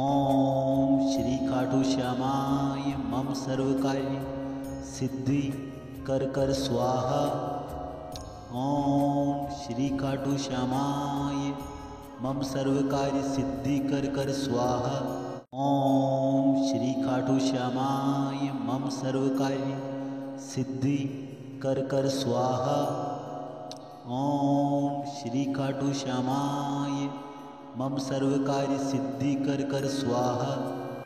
ओम श्री खाटू श्यामाय मम सर्व कार्य सिद्धि कर स्वाहा। ओम श्री खाटू श्यामाय मम सर्व कार्य सिद्धि कर स्वाहा। ओम श्री खाटू श्यामाय मम सर्व कार्य सिद्धि कर स्वाहा। ओम श्री खाटू श्यामाय मम सर्व कार्य सिद्धि कर स्वाहा।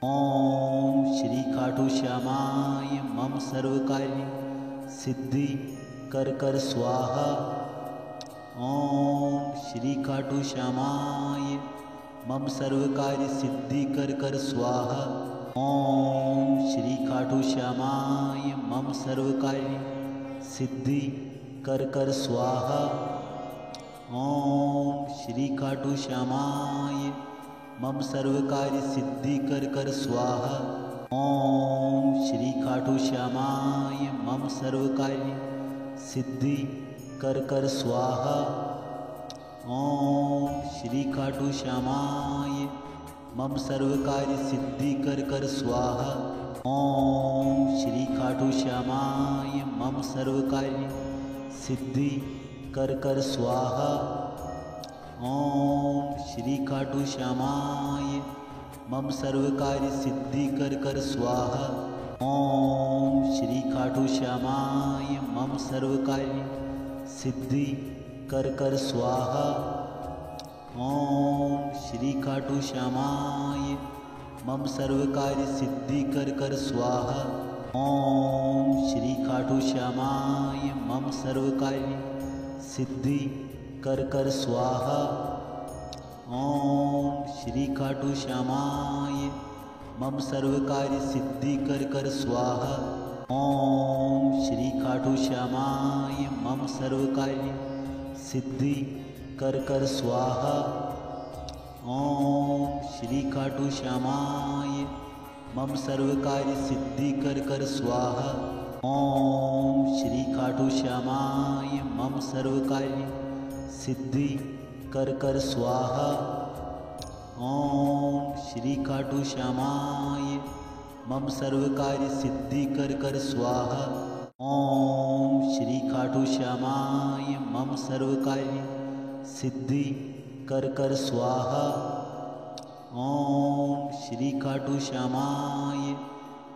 ओम श्री खाटू श्यामाय मम सर्व कार्य सिद्धि कर स्वाहा। ओम श्री खाटू श्यामाय मम सर्व कार्य सिद्धि कर स्वाहा। ओम श्री खाटू श्यामाय मम सर्व कार्य सिद्धि कर स्वाहा। ओम श्री खाटू श्यामाय मम सर्व कार्य सिद्धि कर स्वाहा। ओम श्री खाटू श्यामाय मम सर्व कार्य सिद्धि कर स्वाहा। ओम श्री खाटू श्यामाय मम सर्व कार्य सिद्धि कर स्वाहा। ओम श्री खाटू श्यामाय मम सर्व कार्य सिद्धि कर स्वाहा। ओम श्री खाटू श्यामाय मम सर्व कार्य सिद्धि कर स्वाहा। ओम श्री खाटू श्यामाय मम सर्व कार्य सिद्धि कर स्वाहा। ओम श्री खाटू श्यामाय मम सर्व कार्य सिद्धि कर स्वाहा। ओम श्री खाटू श्यामाय मम सर्व कार्य सिद्धि कर स्वाहा। ओम श्री खाटू श्यामाय मम सर्व कार्य सिद्धि कर स्वाहा। ओम श्री खाटू श्यामाय मम सर्व कार्य सिद्धि कर स्वाहा। ओम श्री खाटू श्यामाय मम सर्व कार्य सिद्धि कर स्वाहा। ओम श्री खाटू श्यामाय मम सर्व कार्य सिद्धि कर स्वाहा। ओम श्री खाटू श्यामाय मम सर्व कार्य सिद्धि कर स्वाहा। ओम श्री खाटू श्यामाय मम सर्व कार्य सिद्धि कर स्वाहा। ओम श्री खाटू श्यामाय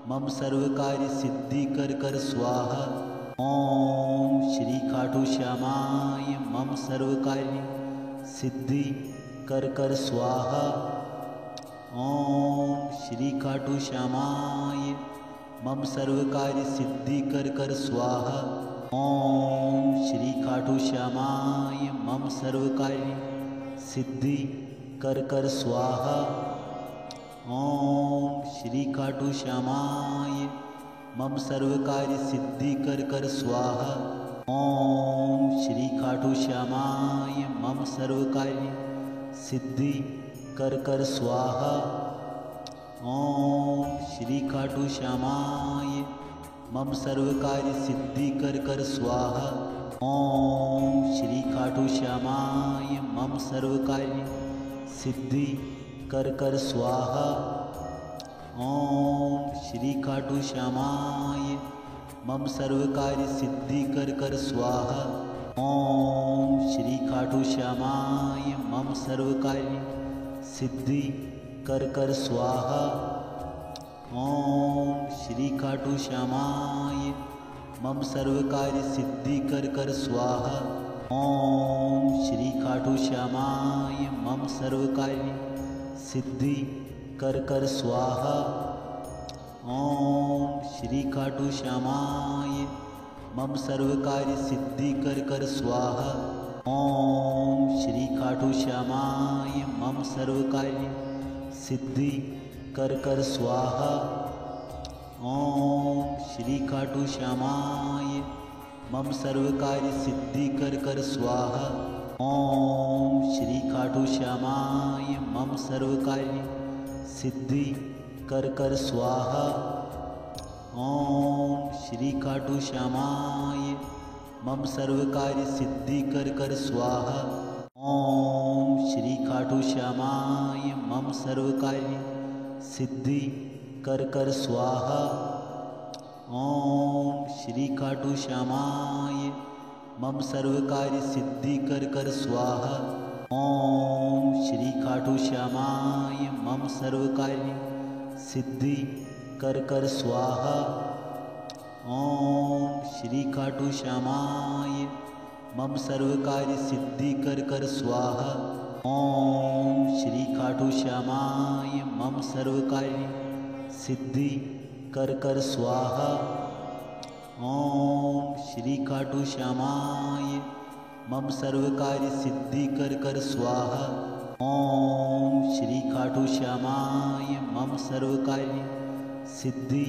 मम सर्व कार्य सिद्धि कर स्वाहा। ओम श्री खाटू श्यामाय मम सर्व कार्य सिद्धि कर स्वाहा। ओम श्री खाटू श्यामाय मम सर्व कार्य सिद्धि कर स्वाहा। ओम श्री खाटू श्यामाय मम सर्व कार्य सिद्धि कर स्वाहा। ओम श्री खाटू श्यामाय मम सर्व कार्य सिद्धि कर स्वाहा। ओम श्री खाटू श्यामाय मम सर्व कार्य सिद्धि कर स्वाहा। ओम श्री खाटू श्यामाय मम सर्व कार्य सिद्धि कर स्वाहा। ओम श्री खाटू श्यामाय मम सर्व कार्य सिद्धि कर स्वाहा। ओम श्री खाटू श्यामाय मम सर्व कार्य सिद्धि कर स्वाहा। ओम श्री खाटू श्यामाय मम सर्व कार्य सिद्धि कर स्वाहा। ओम श्री खाटू श्यामाय मम सर्व कार्य सिद्धि कर स्वाहा। ओम श्री खाटू श्यामाय मम सर्व कार्य सिद्धि कर स्वाहा। ओम श्री खाटू श्यामाय मम सर्व कार्य सिद्धि कर स्वाहा। ओम श्री खाटू श्यामाय मम सर्व कार्य सिद्धि कर स्वाहा। ओम श्री खाटू श्यामाय मम सर्व कार्य सिद्धि कर स्वाहा। ओम श्री खाटू श्यामाय मम सर्व कार्य सिद्धि कर स्वाहा। ओम श्री खाटू श्यामाय मम सर्व कार्य सिद्धि कर स्वाहा। ओम श्री खाटू श्यामाय मम सर्व कार्य सिद्धि कर स्वाहा। ओम श्री खाटू श्यामाय मम सर्व कार्य सिद्धि कर स्वाहा। ओम श्री खाटू श्यामाय मम सर्व कार्य सिद्धि कर स्वाहा। ओम श्री खाटू श्यामाय मम सर्व कार्य सिद्धि कर स्वाहा। ओम श्री खाटू श्यामाय मम सर्व कार्य सिद्धि कर स्वाहा। ओम श्री खाटू श्यामाय मम सर्व कार्य सिद्धि कर स्वाहा। ओम श्री खाटू श्यामाय मम सर्व कार्य सिद्धि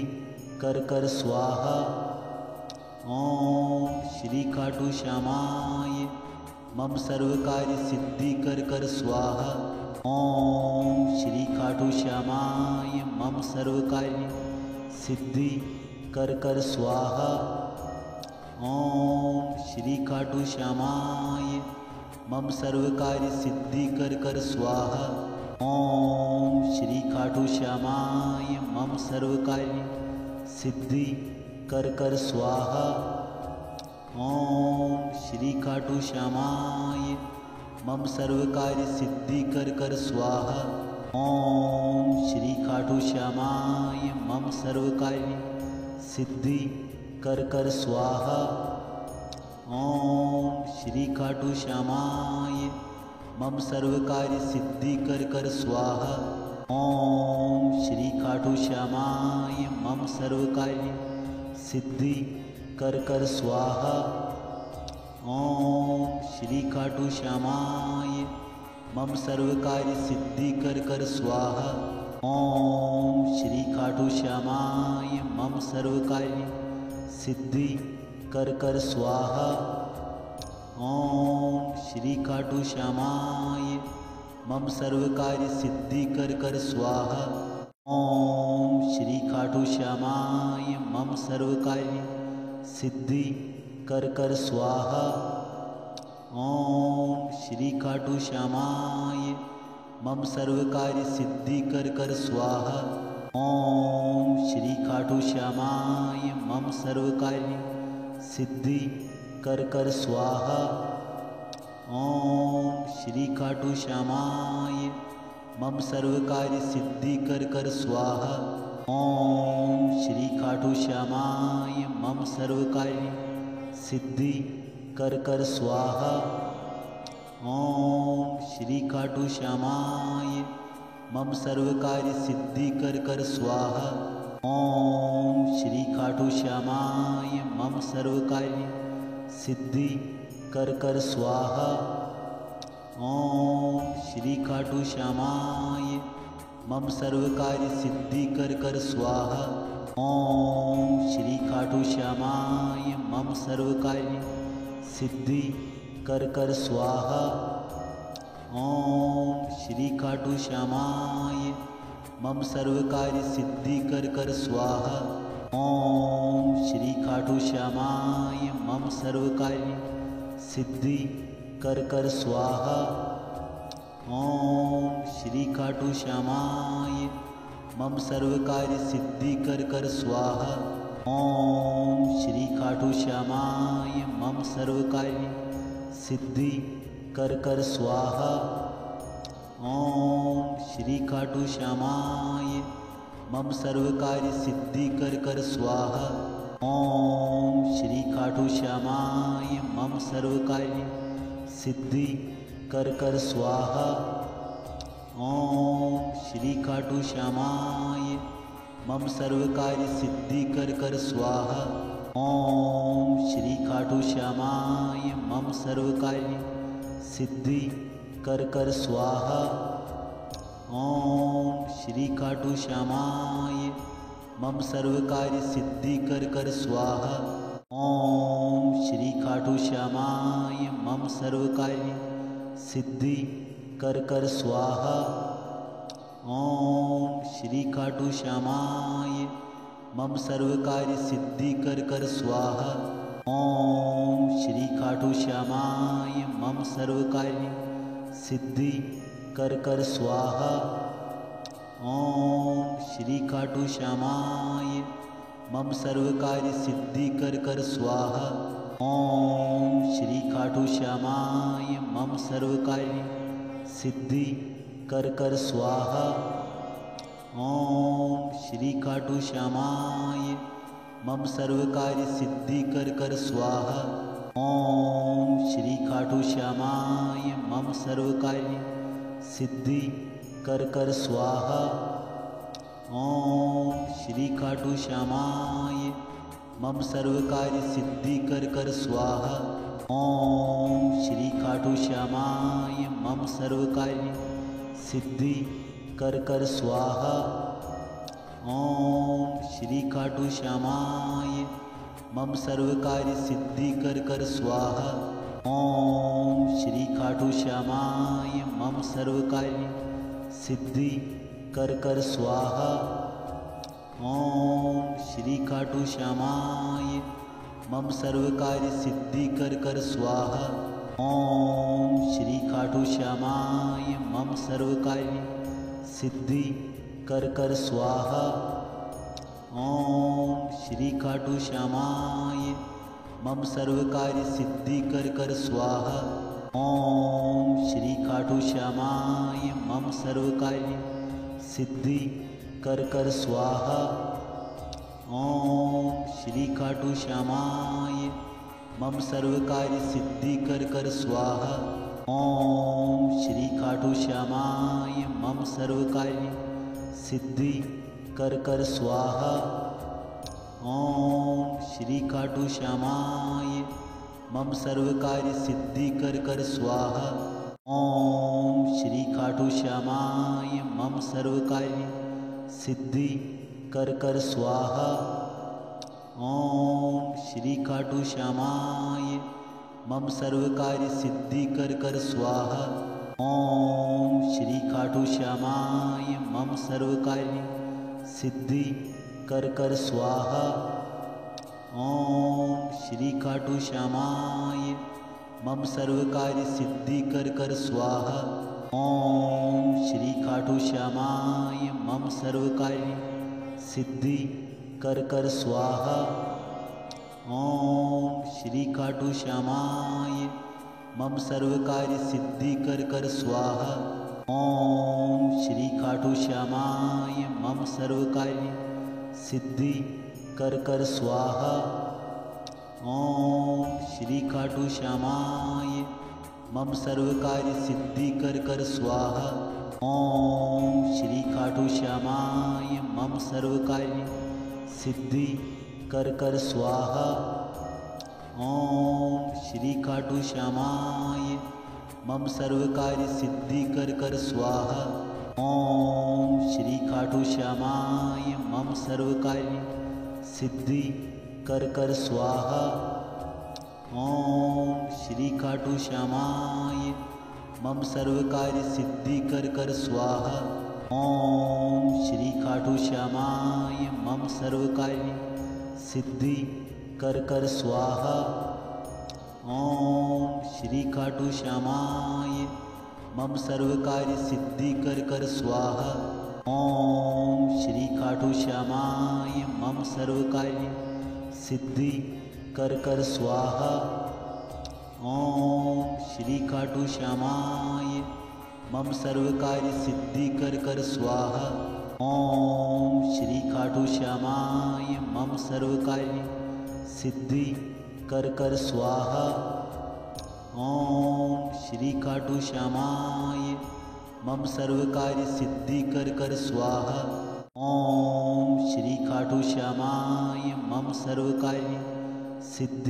कर स्वाहा। ओम श्री खाटू श्यामाय मम सर्व कार्य सिद्धि कर स्वाहा। ओम श्री खाटू श्यामाय मम सर्व कार्य सिद्धि कर स्वाहा। ओम श्री खाटू श्यामाय मम सर्व कार्य सिद्धि कर स्वाहा। ओम श्री खाटू श्यामाय मम सर्व कार्य सिद्धि कर स्वाहा। ओम श्री खाटू श्यामाय मम सर्व कार्य सिद्धि कर स्वाहा। ओम श्री खाटू श्यामाय मम सर्व कार्य सिद्धि कर स्वाहा। ओम श्री खाटू श्यामाय मम सर्व कार्य सिद्धि कर स्वाहा। ओम श्री खाटू श्यामाय मम सर्व कार्य सिद्धि कर स्वाहा। ओम श्री खाटू श्यामाय मम सर्व कार्य सिद्धि कर स्वाहा। ओम श्री खाटू श्यामाय मम सर्व कार्य सिद्धि कर स्वाहा। ओम श्री खाटू श्यामाय मम सर्व कार्य सिद्धि कर स्वाहा। ओम श्री खाटू श्यामाय मम सर्व कार्य सिद्धि कर स्वाहा। ओम श्री खाटू श्यामाय मम सर्व कार्य सिद्धि कर स्वाहा। ओम श्री खाटू श्यामाय मम सर्व कार्य सिद्धि कर स्वाहा। ओम श्री खाटू श्यामाय मम सर्व कार्य सिद्धि कर स्वाहा। ओम श्री खाटू श्यामाय मम सर्व कार्य सिद्धि कर स्वाहा। ओम श्री खाटू श्यामाय मम सर्व कार्य सिद्धि कर स्वाहा। ओम श्री खाटू श्यामाय मम सर्व कार्य सिद्धि कर स्वाहा। ओम श्री खाटू श्यामाय मम सर्व कार्य सिद्धि कर स्वाहा। ओम श्री खाटू श्यामाय मम सर्व कार्य सिद्धि कर स्वाहा। ओम श्री खाटू श्यामाय मम सर्व कार्य सिद्धि कर स्वाहा। ओम श्री खाटू श्यामाय मम सर्व कार्य सिद्धि कर स्वाहा। ओम श्री खाटू श्यामाय मम सर्व कार्य सिद्धि कर स्वाहा। ओम श्री खाटू श्यामाय मम सर्व कार्य सिद्धि कर स्वाहा। ओम श्री खाटू श्यामाय मम सर्व कार्य सिद्धि कर स्वाहा। ओम श्री खाटू श्यामाय मम सर्व कार्य सिद्धि कर स्वाहा। ओम श्री खाटू श्यामाय मम सर्व कार्य सिद्धि कर स्वाहा। ओम श्री खाटू श्यामाय मम सर्व कार्य सिद्धि कर स्वाहा। ओम श्री खाटू श्यामाय मम सर्व कार्य सिद्धि कर स्वाहा। ओम श्री खाटू श्यामाय मम सर्व कार्य सिद्धि कर स्वाहा। ओम श्री खाटू श्यामाय मम सर्व कार्य सिद्धि कर स्वाहा। ओम श्री खाटू श्यामाय मम सर्व कार्य सिद्धि कर स्वाहा। ओम श्री खाटू श्यामाय मम सर्व कार्य सिद्धि कर स्वाहा। ओम श्री खाटू श्यामाय मम सर्व कार्य सिद्धि कर स्वाहा। ओम श्री खाटू श्यामाय मम सर्व कार्य सिद्धि कर स्वाहा। ओम श्री खाटू श्यामाय मम सर्व कार्य सिद्धि कर स्वाहा। ओम श्री खाटू श्यामाय मम सर्व कार्य सिद्धि कर स्वाहा। ओम श्री खाटू श्यामाय मम सर्व कार्य सिद्धि कर स्वाहा। ओम श्री खाटू श्यामाय मम सर्व कार्य सिद्धि कर स्वाहा। ओम श्री खाटू श्यामाय मम सर्व कार्य सिद्धि कर स्वाहा। ओम श्री खाटू श्यामाय मम सर्व कार्य सिद्धि कर कर स्वाहा। ओम श्री खाटू श्यामाय मम सर्व कार्य सिद्धि कर कर स्वाहा। ओम श्री खाटू श्यामाय मम सर्व कार्य सिद्धि कर कर स्वाहा। ओम श्री खाटू श्यामाय मम सर्व कार्य सिद्धि कर कर स्वाहा। ओम श्री खाटू श्यामाय मम सर्व कार्य सिद्धि कर कर स्वाहा। ओम श्री खाटू श्यामाय मम सर्व कार्य सिद्धि कर कर स्वाहा। ओम श्री खाटू श्यामाय मम सर्व कार्य सिद्धि कर कर स्वाहा। ओम श्री खाटू श्यामाय मम सर्व कार्य सिद्धि कर कर स्वाहा। ओम श्री खाटू श्यामाय मम सर्व कार्य सिद्धि कर कर स्वाहा। ओम श्री खाटू श्यामाय मम सर्व कार्य सिद्धि कर कर स्वाहा। ओम श्री खाटू श्यामाय मम सर्व कार्य सिद्धि कर कर स्वाहा। ओम श्री खाटू श्यामाय मम सर्व कार्य सिद्धि कर कर स्वाहा। ओम श्री खाटू श्यामाय मम सर्व कार्य सिद्धि कर कर स्वाहा। ओम श्री खाटू श्यामाय मम सर्व कार्य सिद्धि कर कर स्वाहा। ओम श्री खाटू श्यामाय मम सर्व कार्य सिद्धि कर कर स्वाहा। ओम श्री खाटू श्यामाय मम सर्व कार्य सिद्धि कर कर स्वाहा। ओम श्री खाटू श्यामाय मम सर्व कार्य सिद्धि कर कर स्वाहा। ओम श्री खाटू श्यामाय मम सर्व कार्य सिद्धि कर कर स्वाहा। ओम श्री खाटू श्यामाय मम सर्व कार्य सिद्धि कर कर स्वाहा। ओम श्री खाटू श्यामाय मम सर्व कार्य सिद्धि कर कर स्वाहा। ओम श्री खाटू श्यामाय मम सर्व कार्य सिद्धि कर कर स्वाहा। ओम श्री खाटू श्यामाय मम सर्व कार्य सिद्धि कर कर स्वाहा। ओम श्री खाटू श्यामाय मम सर्व कार्य सिद्धि कर कर स्वाहा। ओम श्री खाटू श्यामाय मम सर्व कार्य सिद्धि कर कर स्वाहा। ओम श्री खाटू श्यामाय मम सर्व कार्य सिद्धि कर कर स्वाहा। ओम श्री खाटू श्यामाय मम सर्व कार्य सिद्धि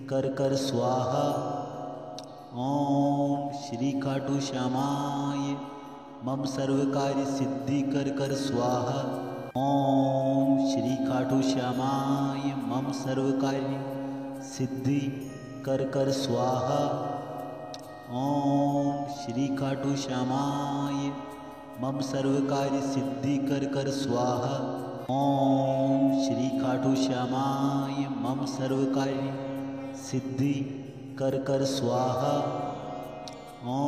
कर कर स्वाहा। ओम श्री खाटू श्यामाय मम सर्व कार्य सिद्धि कर कर स्वाहा। ओम श्री खाटू श्यामाय मम सर्व कार्य सिद्धि कर कर स्वाहा। ओम श्री खाटू श्यामाय मम सर्व कार्य सिद्धि कर कर स्वाहा। ओम श्री खाटू श्यामाय मम सर्व कार्य सिद्धि कर कर स्वाहा।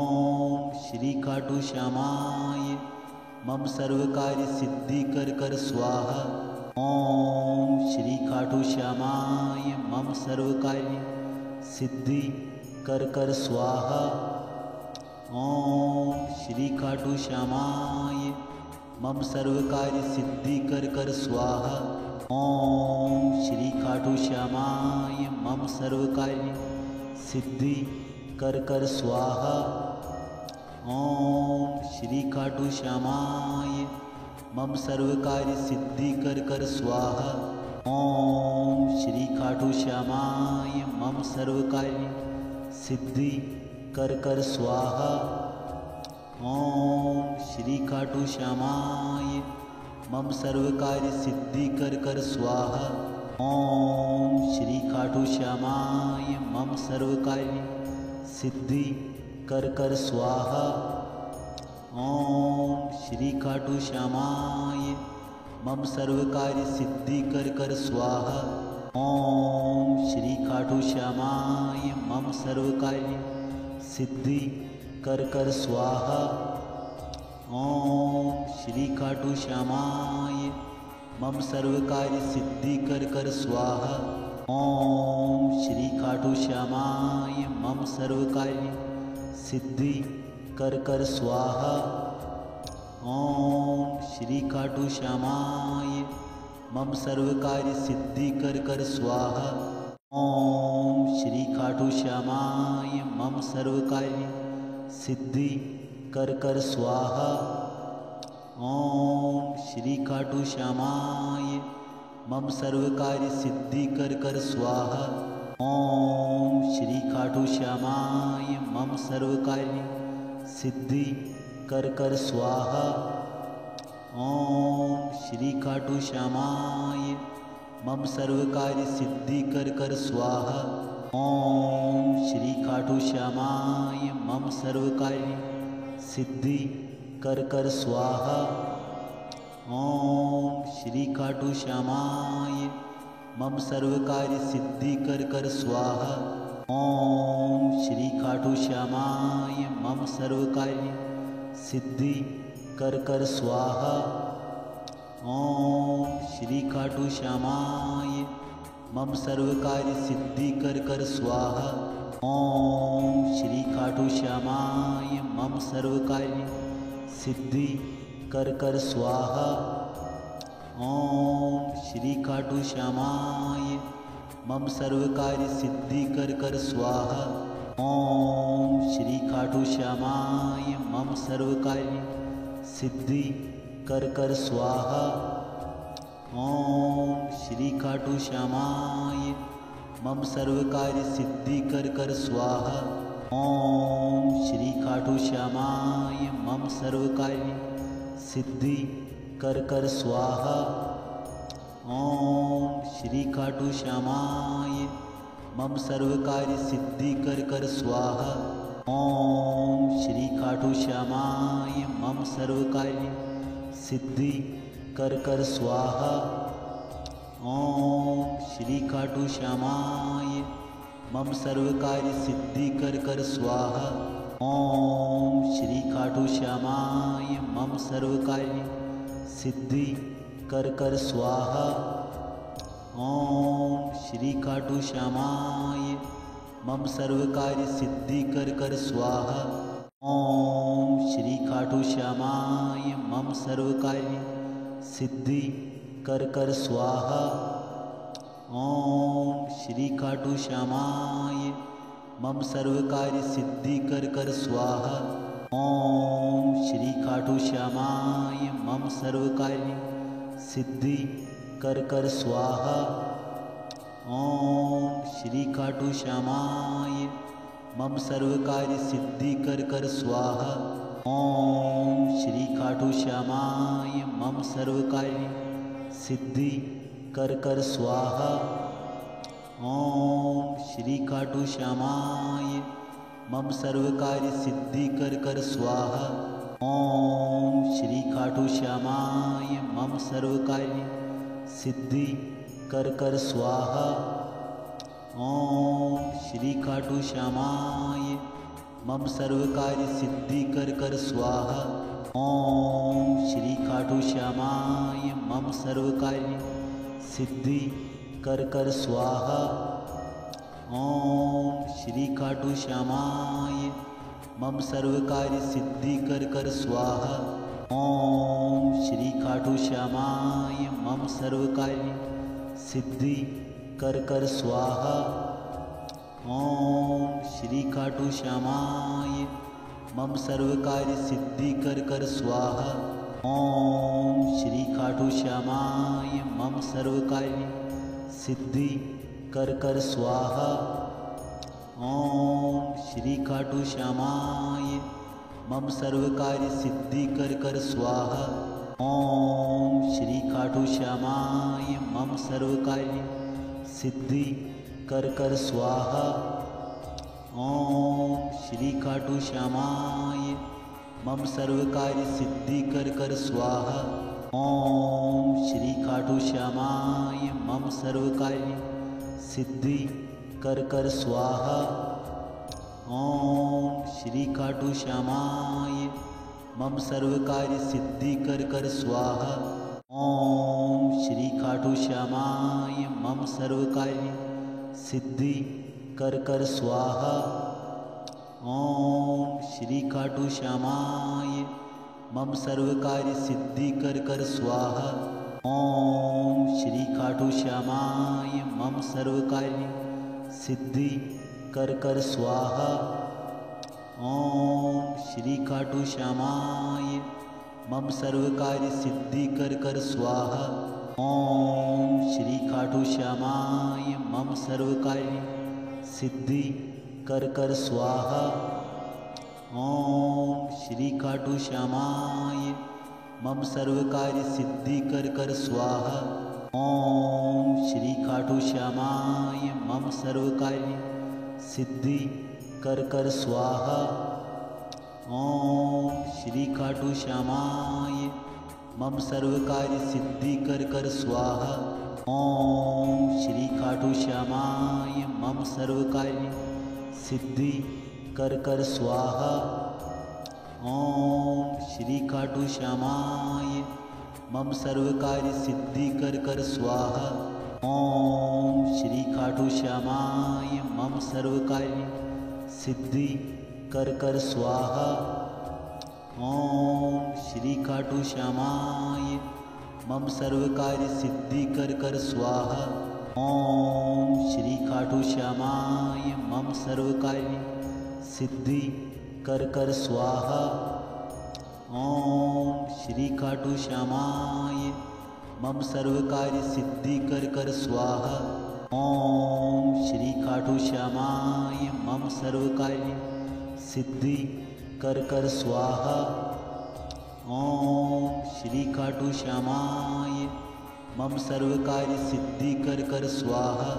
ओम श्री खाटू श्यामाय मम सर्व कार्य सिद्धि कर कर स्वाहा। ओम श्री खाटू श्यामाय मम सर्व कार्य सिद्धि कर कर स्वाहा। ओम श्री खाटू श्यामाय मम सर्व कार्य सिद्धि कर कर स्वाहा। ओम श्री खाटू श्यामाय मम सर्व कार्य सिद्धि कर कर स्वाहा। ओम श्री खाटू श्यामाय मम सर्व कार्य सिद्धि कर कर स्वाहा। ओम श्री खाटू श्यामाय मम सर्व कार्य सिद्धि कर कर स्वाहा। ओम श्री खाटू श्यामाय मम सर्व कार्य सिद्धि कर कर स्वाहा। ओम श्री खाटू श्यामाय मम सर्व कार्य सिद्धि कर कर स्वाहा। ओम श्री खाटू श्यामाय मम सर्व कार्य सिद्धि कर कर स्वाहा। ओम श्री खाटू श्यामाय मम सर्व कार्य सिद्धि कर स्वाहा। ओम श्री खाटू श्यामाय मम सर्व कार्य सिद्धि कर स्वाहा। ओम श्री खाटू श्यामाय मम सर्व कार्य सिद्धि कर स्वाहा। ओम श्री खाटू श्यामाय मम सर्व कार्य सिद्धि कर स्वाहा। ओम श्री खाटू श्यामाय मम सर्व कार्य सिद्धि कर स्वाहा। ओम श्री खाटू श्यामाय मम सर्व कार्य सिद्धि कर स्वाहा। ओम श्री खाटू श्यामाय मम सर्व कार्य सिद्धि कर स्वाहा। ओम श्री खाटू श्यामाय मम सर्व कार्य सिद्धि कर स्वाहा। ओम श्री खाटू श्यामाय मम सर्व कार्य सिद्धि कर स्वाहा। ओम श्री खाटू श्यामाय मम सर्व कार्य सिद्धि कर स्वाहा। ओम श्री खाटू श्यामाय मम सर्व कार्य सिद्धि कर स्वाहा। ओम श्री खाटू श्यामाय मम सर्व कार्य सिद्धि कर स्वाहा। ओम श्री खाटू श्यामाय मम सर्व कार्य सिद्धि कर स्वाहा। ओम श्री खाटू श्यामाय मम सर्व कार्य सिद्धि कर स्वाहा। ओम श्री खाटू श्यामाय मम सर्व कार्य सिद्धि कर स्वाहा। ओम श्री खाटू श्यामाय मम सर्व कार्य सिद्धि कर स्वाहा। ओम श्री खाटू श्यामाय मम सर्व कार्य सिद्धि कर स्वाहा। ओम श्री खाटू श्यामाय मम सर्व कार्य सिद्धि कर स्वाहा। ओम श्री खाटू श्यामाय मम सर्व कार्य सिद्धि कर स्वाहा। ओम श्री खाटू श्यामाय मम सर्व कार्य सिद्धि कर स्वाहा। ओम श्री खाटू श्यामाय मम सर्व कार्य सिद्धि कर स्वाहा। ओम श्री खाटू श्यामाय मम सर्व कार्य सिद्धि कर स्वाहा। ओम श्री खाटू श्यामाय मम सर्व कार्य सिद्धि कर स्वाहा। ओम श्री खाटू श्यामाय मम सर्व कार्य सिद्धि कर स्वाहा। ओम श्री खाटू श्यामाय मम सर्व कार्य सिद्धि कर स्वाहा। ओम श्री खाटू श्यामाय मम सर्व कार्य सिद्धि कर स्वाहा। ओम श्री खाटू श्यामाय मम सर्व कार्य सिद्धि कर स्वाहा। ओम श्री खाटू श्यामाय मम सर्व कार्य सिद्धि कर स्वाहा। ओम श्री खाटू श्यामाय मम सर्व कार्य सिद्धि कर स्वाहा। ओम श्री खाटू श्यामाय मम सर्व कार्य सिद्धि कर स्वाहा। ओम श्री खाटू श्यामाय मम सर्व कार्य सिद्धि कर स्वाहा। ओम श्री खाटू श्यामाय मम सर्व कार्य सिद्धि कर स्वाहा। ओम श्री खाटू श्यामाय मम सर्व कार्य सिद्धि कर स्वाहा। ओम श्री खाटू श्यामाय मम सर्व कार्य सिद्धि कर स्वाहा। ओम श्री खाटू श्यामाय मम सर्व कार्य सिद्धि कर स्वाहा। ओम श्री खाटू श्यामाय मम सर्व कार्य सिद्धि कर स्वाहा। ओम श्री खाटू श्यामाय मम सर्व कार्य सिद्धि कर स्वाहा। ओम श्री खाटू श्यामाय मम सर्व कार्य सिद्धि कर स्वाहा। ओम श्री खाटू श्यामाय मम सर्व कार्य सिद्धि कर स्वाहा। ओम श्री खाटू श्यामाय मम सर्व कार्य सिद्धि कर स्वाहा। ओम श्री खाटू श्यामाय मम सर्व कार्य सिद्धि कर स्वाहा। ओम श्री खाटू श्यामाय मम सर्व कार्य सिद्धि कर स्वाहा। ओम श्री खाटू श्यामाय मम सर्व कार्य सिद्धि कर स्वाहा। ओम श्री खाटू श्यामाय मम सर्व कार्य सिद्धि कर स्वाहा। ओम श्री खाटू श्यामाय मम सर्व कार्य सिद्धि कर स्वाहा। ओम श्री खाटू श्यामाय मम सर्व कार्य सिद्धि कर स्वाहा। ओम श्री खाटू श्यामाय मम सर्व कार्य सिद्धि कर स्वाहा। ओम श्री खाटू श्यामाय मम सर्व कार्य सिद्धि कर स्वाहा। ओम श्री खाटू श्यामाय मम सर्व कार्य सिद्धि कर स्वाहा। ओम श्री खाटू श्यामाय मम सर्व कार्य सिद्धि कर स्वाहा। ओम श्री खाटू श्यामाय मम सर्व कार्य सिद्धि कर स्वाहा। ओम श्री खाटू श्यामाय मम सर्व कार्य सिद्धि कर स्वाहा। ओम श्री खाटू श्यामाय मम सर्व कार्य सिद्धि कर स्वाहा। ओम श्री खाटू श्यामाय मम सर्व कार्य सिद्धि कर स्वाहा। ओम श्री खाटू श्यामाय मम सर्व कार्य सिद्धि कर स्वाहा। ओम श्री खाटू श्यामाय मम सर्व कार्य सिद्धि कर स्वाहा।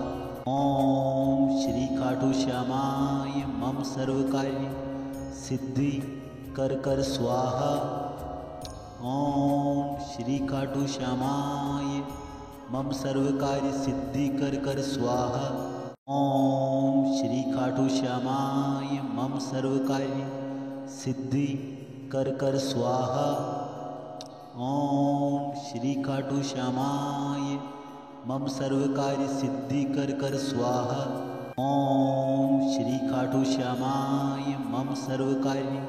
ओम श्री खाटू श्यामाय मम सर्व कार्य सिद्धि कर स्वाहा। ओम श्री खाटू श्यामाय मम सर्व कार्य सिद्धि कर स्वाहा। ओम श्री खाटू श्यामाय मम सर्व कार्य सिद्धि कर स्वाहा। ओम श्री खाटू श्यामाय मम सर्व कार्य सिद्धि कर स्वाहा। ओम श्री खाटू श्यामाय मम सर्व कार्य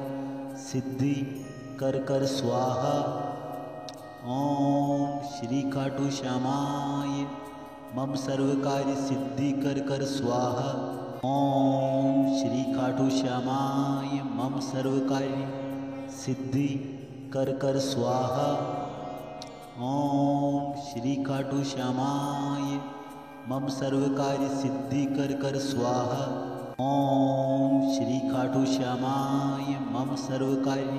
सिद्धि कर स्वाहा। ओम श्री खाटू श्यामाय मम सर्व कार्य सिद्धि कर स्वाहा। ओम श्री खाटू श्यामाय मम सर्व कार्य सिद्धि कर स्वाहा। ओम श्री खाटू श्यामाय मम सर्व कार्य सिद्धि कर स्वाहा। ओम श्री खाटू श्यामाय मम सर्व कार्य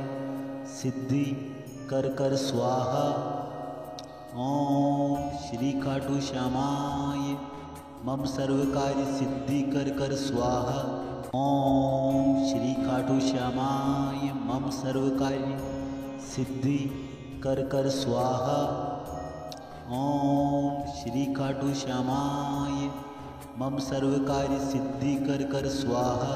सिद्धि कर स्वाहा। ओम श्री खाटू श्यामाय मम सर्व कार्य सिद्धि कर स्वाहा। ओम श्री खाटू श्यामाय मम सर्व कार्य सिद्धि कर स्वाहा। ओम श्री खाटू श्यामाय मम सर्व कार्य सिद्धि कर स्वाहा।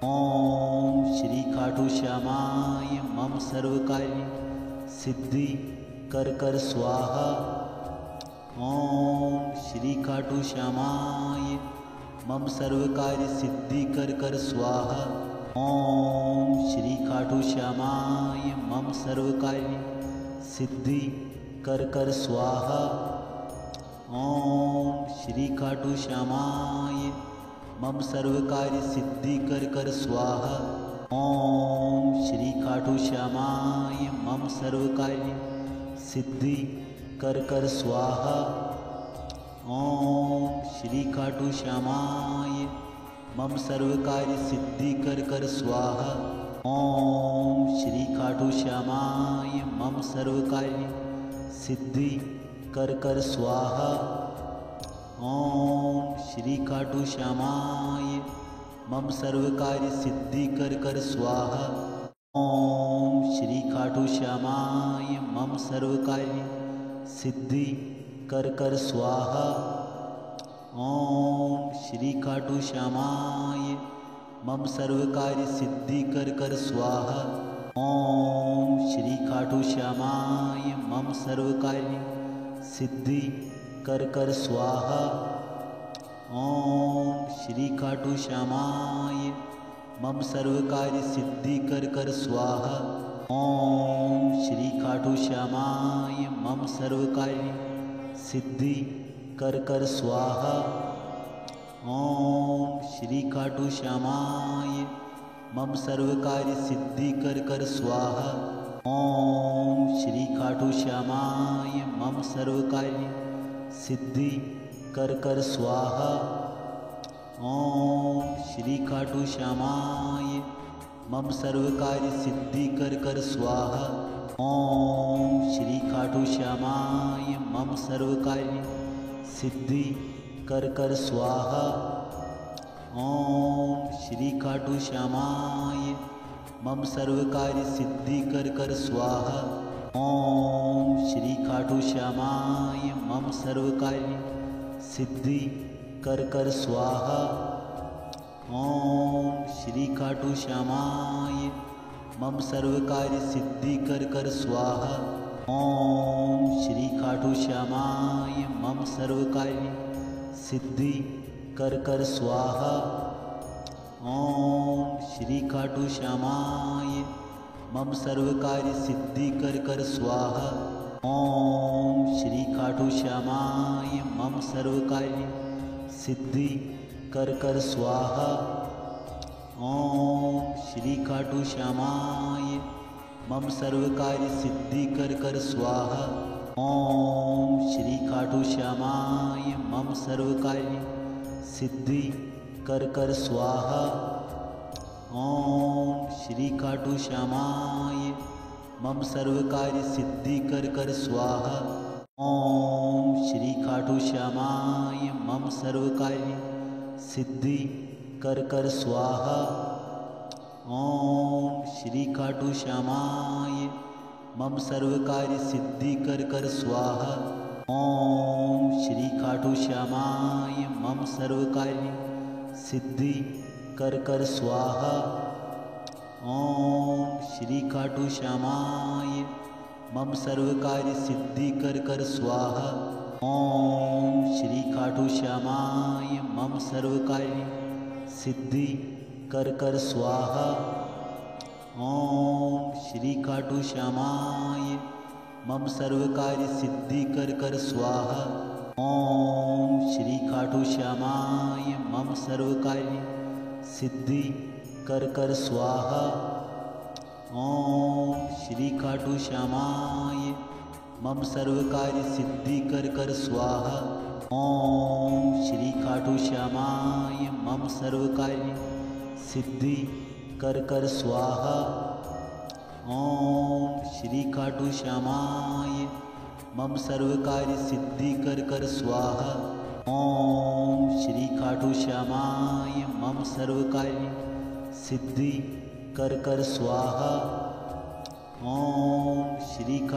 ओम श्री खाटू श्यामाय मम सर्व कार्य सिद्धि कर स्वाहा। ओम श्री खाटू श्यामाय मम सर्व कार्य सिद्धि कर स्वाहा। ओम श्री खाटू श्यामाय मम सर्व कार्य सिद्धि कर स्वाहा। ओम श्री खाटू श्यामाय मम सर्व कार्य सिद्धि कर स्वाहा। ओम श्री खाटू श्यामाय मम सर्व कार्य सिद्धि कर स्वाहा। ओम श्री खाटू श्यामाय मम सर्व कार्य सिद्धि कर स्वाहा। ओम श्री खाटू श्यामाय मम सर्व कार्य सिद्धि कर स्वाहा। ओम श्री खाटू श्यामाय मम सर्व कार्य सिद्धि कर स्वाहा। ओम श्री खाटू श्यामाय मम सर्व कार्य सिद्धि कर स्वाहा। ओम श्री खाटू श्यामाय मम सर्व कार्य सिद्धि कर स्वाहा। ओम श्री खाटू श्यामाय मम सर्व कार्य सिद्धि कर स्वाहा। ओम श्री खाटू श्यामाय मम सर्व कार्य सिद्धि कर स्वाहा। ओम श्री खाटू श्यामाय मम सर्व कार्य सिद्धि कर स्वाहा। ओम श्री खाटू श्यामाय मम सर्व कार्य सिद्धि कर स्वाहा। ओम श्री खाटू श्यामाय मम सर्व कार्य सिद्धि कर स्वाहा। ओम श्री खाटू श्यामाय मम सर्व कार्य सिद्धि कर स्वाहा। ओम श्री खाटू श्यामाय मम सर्व कार्य सिद्धि कर स्वाहा। ओम श्री खाटू श्यामाय मम सर्व कार्य सिद्धि कर स्वाहा। ओम श्री खाटू श्यामाय मम सर्व कार्य सिद्धि कर स्वाहा। ओम श्री खाटू श्यामाय मम सर्व कार्य सिद्धि कर स्वाहा। ओम श्री खाटू श्यामाय मम सर्व कार्य सिद्धि कर स्वाहा। ओम श्री खाटू श्यामाय मम सर्व कार्य सिद्धि कर स्वाहा। ओम श्री खाटू श्यामाय मम सर्व कार्य सिद्धि कर स्वाहा। ओम श्री खाटू श्यामाय मम सर्व कार्य सिद्धि कर स्वाहा। ओम श्री खाटू श्यामाय मम सर्व कार्य सिद्धि कर स्वाहा। ओम श्री खाटू श्यामाय मम सर्व कार्य सिद्धि कर स्वाहा। ओम श्री खाटू श्यामाय मम सर्व कार्य सिद्धि कर स्वाहा। ओम श्री खाटू श्यामाय मम सर्व कार्य सिद्धि कर स्वाहा। ओम श्री खाटू श्यामाय मम सर्व कार्य सिद्धि कर स्वाहा। ओम श्री खाटू श्यामाय मम सर्व कार्य सिद्धि कर स्वाहा। ओम श्री खाटू श्यामाय मम सर्व कार्य सिद्धि कर स्वाहा। ओम श्री खाटू श्यामाय मम सर्व कार्य सिद्धि कर स्वाहा। ओम श्री खाटू श्यामाय मम सर्व कार्य सिद्धि कर स्वाहा। ओम श्री खाटू श्यामाय मम सर्व कार्य सिद्धि कर स्वाहा। ओम श्री खाटू श्यामाय मम सर्व कार्य सिद्धि कर स्वाहा। ओम श्री खाटू श्यामाय मम सर्व कार्य सिद्धि कर स्वाहा। ओम श्री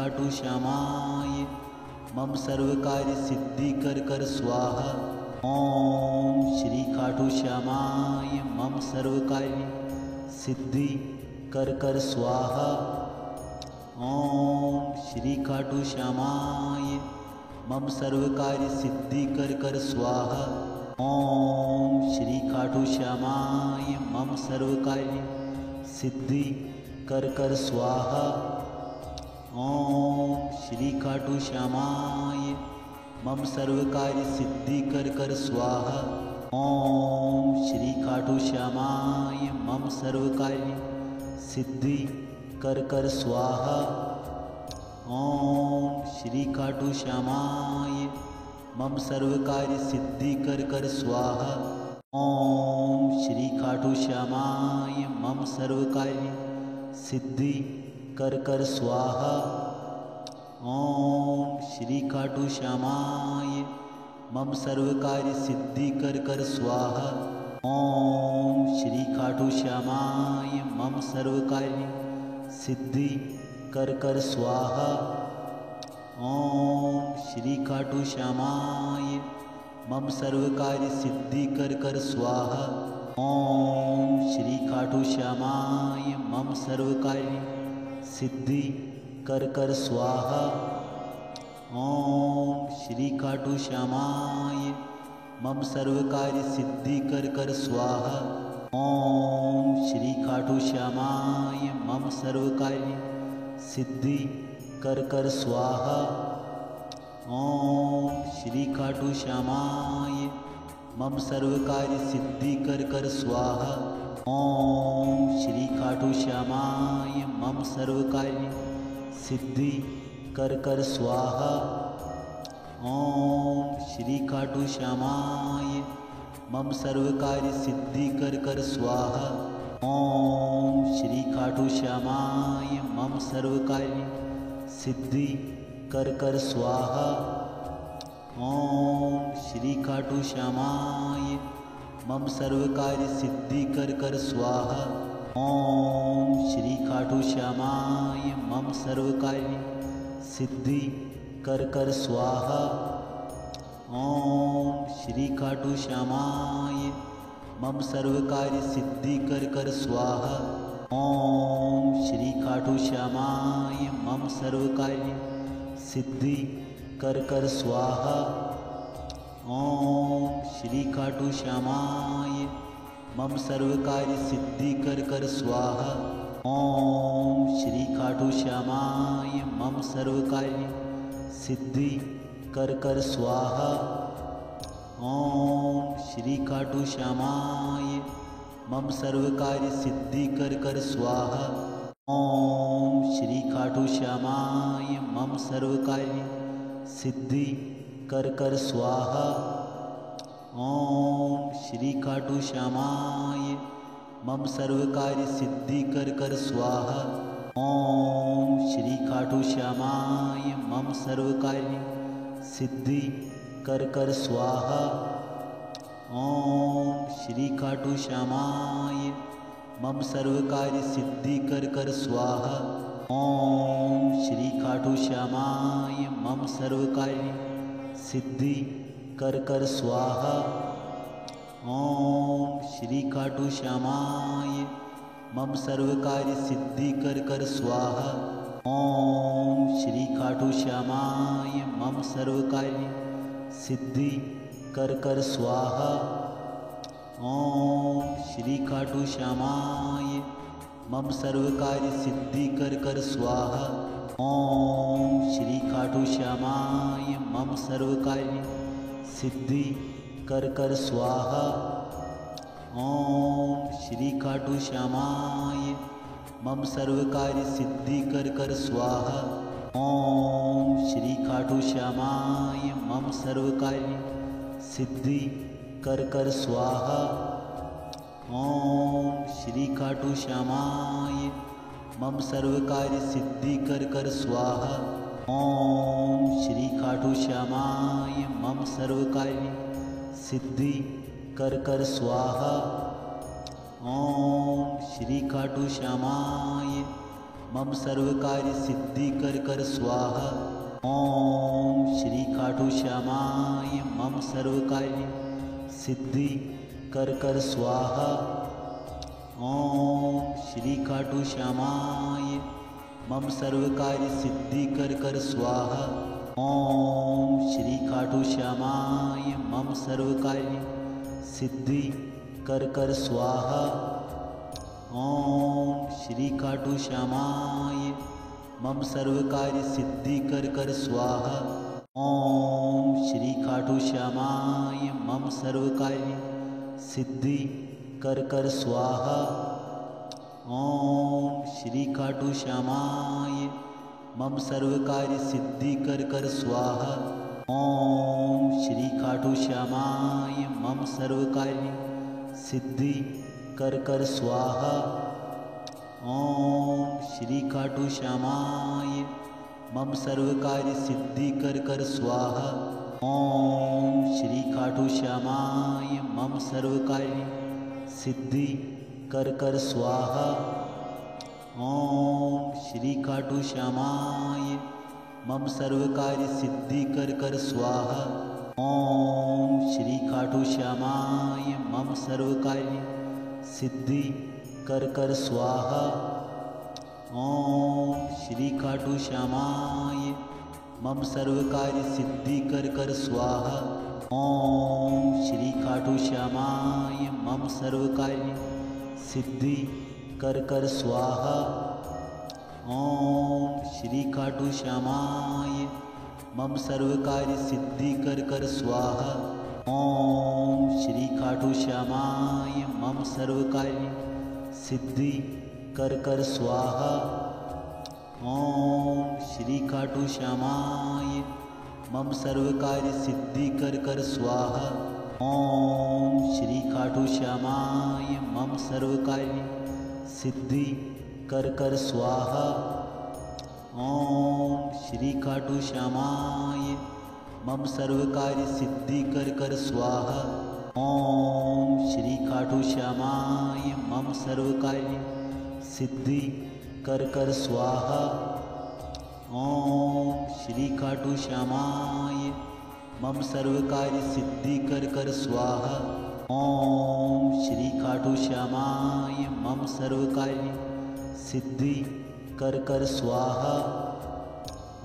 खाटू श्यामाय मम सर्व कार्य सिद्धि कर स्वाहा। ओम श्री खाटू श्यामाय मम सर्व कार्य सिद्धि कर स्वाहा। ओम श्री खाटू श्यामाय मम सर्व कार्य सिद्धि कर स्वाहा। ओम श्री खाटू श्यामाय मम सर्व कार्य सिद्धि कर स्वाहा। ओम श्री खाटू श्यामाय मम सर्व कार्य सिद्धि कर स्वाहा। ओम श्री खाटू श्यामाय मम सर्व कार्य सिद्धि कर स्वाहा। ओम श्री खाटू श्यामाय मम सर्व कार्य सिद्धि कर स्वाहा। ओम श्री खाटू श्यामाय मम सर्व कार्य सिद्धि कर स्वाहा। ओम श्री खाटू श्यामाय मम सर्व कार्य सिद्धि कर स्वाहा। ओम श्री खाटू श्यामाय मम सर्व कार्य सिद्धि कर स्वाहा। ओम श्री खाटू श्यामाय मम सर्व कार्य सिद्धि कर स्वाहा। ओम श्री खाटू श्यामाय मम सर्व कार्य सिद्धि कर स्वाहा। ओम श्री खाटू श्यामाय मम सर्व कार्य सिद्धि कर स्वाहा। ओम श्री खाटू श्यामाय मम सर्व कार्य सिद्धि कर स्वाहा। ओम श्री खाटू श्यामाय मम सर्व कार्य सिद्धि कर स्वाहा। ओम श्री खाटू श्यामाय मम सर्व कार्य सिद्धि कर स्वाहा। ओम श्री खाटू श्यामाय मम सर्व कार्य सिद्धि कर स्वाहा। ओम श्री खाटू श्यामाय मम सर्व कार्य सिद्धि कर स्वाहा। ओम श्री खाटू श्यामाय मम सर्व कार्य सिद्धि कर स्वाहा। ओम श्री खाटू श्यामाय मम सर्व कार्य सिद्धि कर स्वाहा। ओम श्री खाटू श्यामाय मम सर्व कार्य सिद्धि कर स्वाहा। ओम श्री खाटू श्यामाय मम सर्व कार्य सिद्धि कर स्वाहा। ओम श्री खाटू श्यामाय मम सर्व कार्य सिद्धि कर स्वाहा। ओम श्री खाटू श्यामाय मम सर्व कार्य सिद्धि कर स्वाहा। ओम श्री खाटू श्यामाय मम सर्व कार्य सिद्धि कर स्वाहा। ओम श्री खाटू श्यामाय मम सर्व कार्य सिद्धि कर स्वाहा। ओम श्री खाटू श्यामाय मम सर्व कार्य सिद्धि कर स्वाहा। ओम श्री खाटू श्यामाय मम सर्व कार्य सिद्धि कर स्वाहा। ओम श्री खाटू श्यामाय मम सर्व कार्य सिद्धि कर स्वाहा। ओम श्री खाटू श्यामाय मम सर्व कार्य सिद्धि कर स्वाहा। ओम श्री खाटू श्यामाय मम सर्व कार्य सिद्धि कर स्वाहा। ओम श्री खाटू श्यामाय मम सर्व कार्य सिद्धि कर स्वाहा। ओम श्री खाटू श्यामाय मम सर्व कार्य सिद्धि कर स्वाहा। ओम श्री खाटू श्यामाय मम सर्व कार्य सिद्धि कर स्वाहा। ओम श्री खाटू श्यामाय मम सर्व कार्य सिद्धि कर स्वाहा। ओम श्री खाटू श्यामाय मम सर्व कार्य सिद्धि कर स्वाहा। ओम श्री खाटू श्यामाय मम सर्व कार्य सिद्धि कर स्वाहा। ओम श्री खाटू श्यामाय मम सर्व कार्य सिद्धि कर स्वाहा। ओम श्री खाटू श्यामाय मम सर्व कार्य सिद्धि कर स्वाहा। ओम श्री खाटू श्यामाय मम सर्व कार्य सिद्धि कर स्वाहा। ओम श्री खाटू श्यामाय मम सर्व कार्य सिद्धि कर स्वाहा। ओम श्री खाटू श्यामाय मम सर्व कार्य सिद्धि कर स्वाहा। ओम श्री खाटू श्यामाय मम सर्व कार्य सिद्धि कर स्वाहा। ओम श्री खाटू श्यामाय मम सर्व कार्य सिद्धि कर स्वाहा। ओम श्री खाटू श्यामाय मम सर्व कार्य सिद्धि कर स्वाहा। ओम श्री खाटू श्यामाय मम सर्व कार्य सिद्धि कर स्वाहा। ओम श्री खाटू श्यामाय मम सर्व कार्य सिद्धि कर स्वाहा। ओम श्री खाटू श्यामाय मम सर्व कार्य सिद्धि कर स्वाहा। ओम श्री खाटू श्यामाय मम सर्व कार्य सिद्धि कर स्वाहा। ओम श्री खाटू श्यामाय मम सर्व कार्य सिद्धि कर स्वाहा। ओम श्री खाटू श्यामाय मम सर्व कार्य सिद्धि कर स्वाहा। ओम श्री खाटू श्यामाय मम सर्व कार्य सिद्धि कर स्वाहा। ओम श्री खाटू श्यामाय मम सर्व कार्य सिद्धि कर स्वाहा। ओम श्री खाटू श्यामाय मम सर्व कार्य सिद्धि कर स्वाहा। ओम श्री खाटू श्यामाय मम सर्व कार्य सिद्धि कर स्वाहा। ओम श्री खाटू श्यामाय मम सर्व कार्य सिद्धि कर स्वाहा। ओम श्री खाटू श्यामाय मम सर्व कार्य सिद्धि कर स्वाहा। ओम श्री खाटू श्यामाय मम सर्व कार्य सिद्धि कर स्वाहा। ओम श्री खाटू श्यामाय मम सर्व कार्य सिद्धि कर स्वाहा। ओम श्री खाटू श्यामाय मम सर्व कार्य सिद्धि कर स्वाहा। ओम श्री खाटू श्यामाय मम सर्व कार्य सिद्धि कर स्वाहा।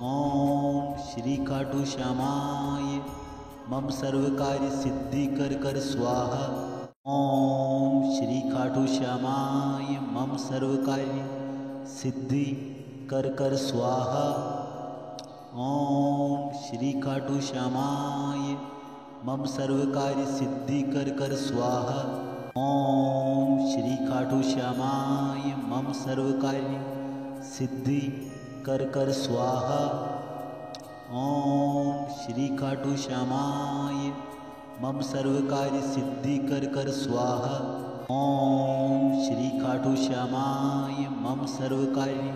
ओम श्री खाटू श्यामाय मम सर्व कार्य सिद्धि कर स्वाहा। ओम श्री खाटू श्यामाय मम सर्व कार्य सिद्धि कर स्वाहा। ओम श्री खाटू श्यामाय मम सर्व कार्य सिद्धि कर स्वाहा। ओम श्री खाटू श्यामाय मम सर्व कार्य सिद्धि कर स्वाहा। ओम श्री खाटू श्यामाय मम सर्व कार्य सिद्धि कर स्वाहा। ओम श्री खाटू श्यामाय मम सर्व कार्य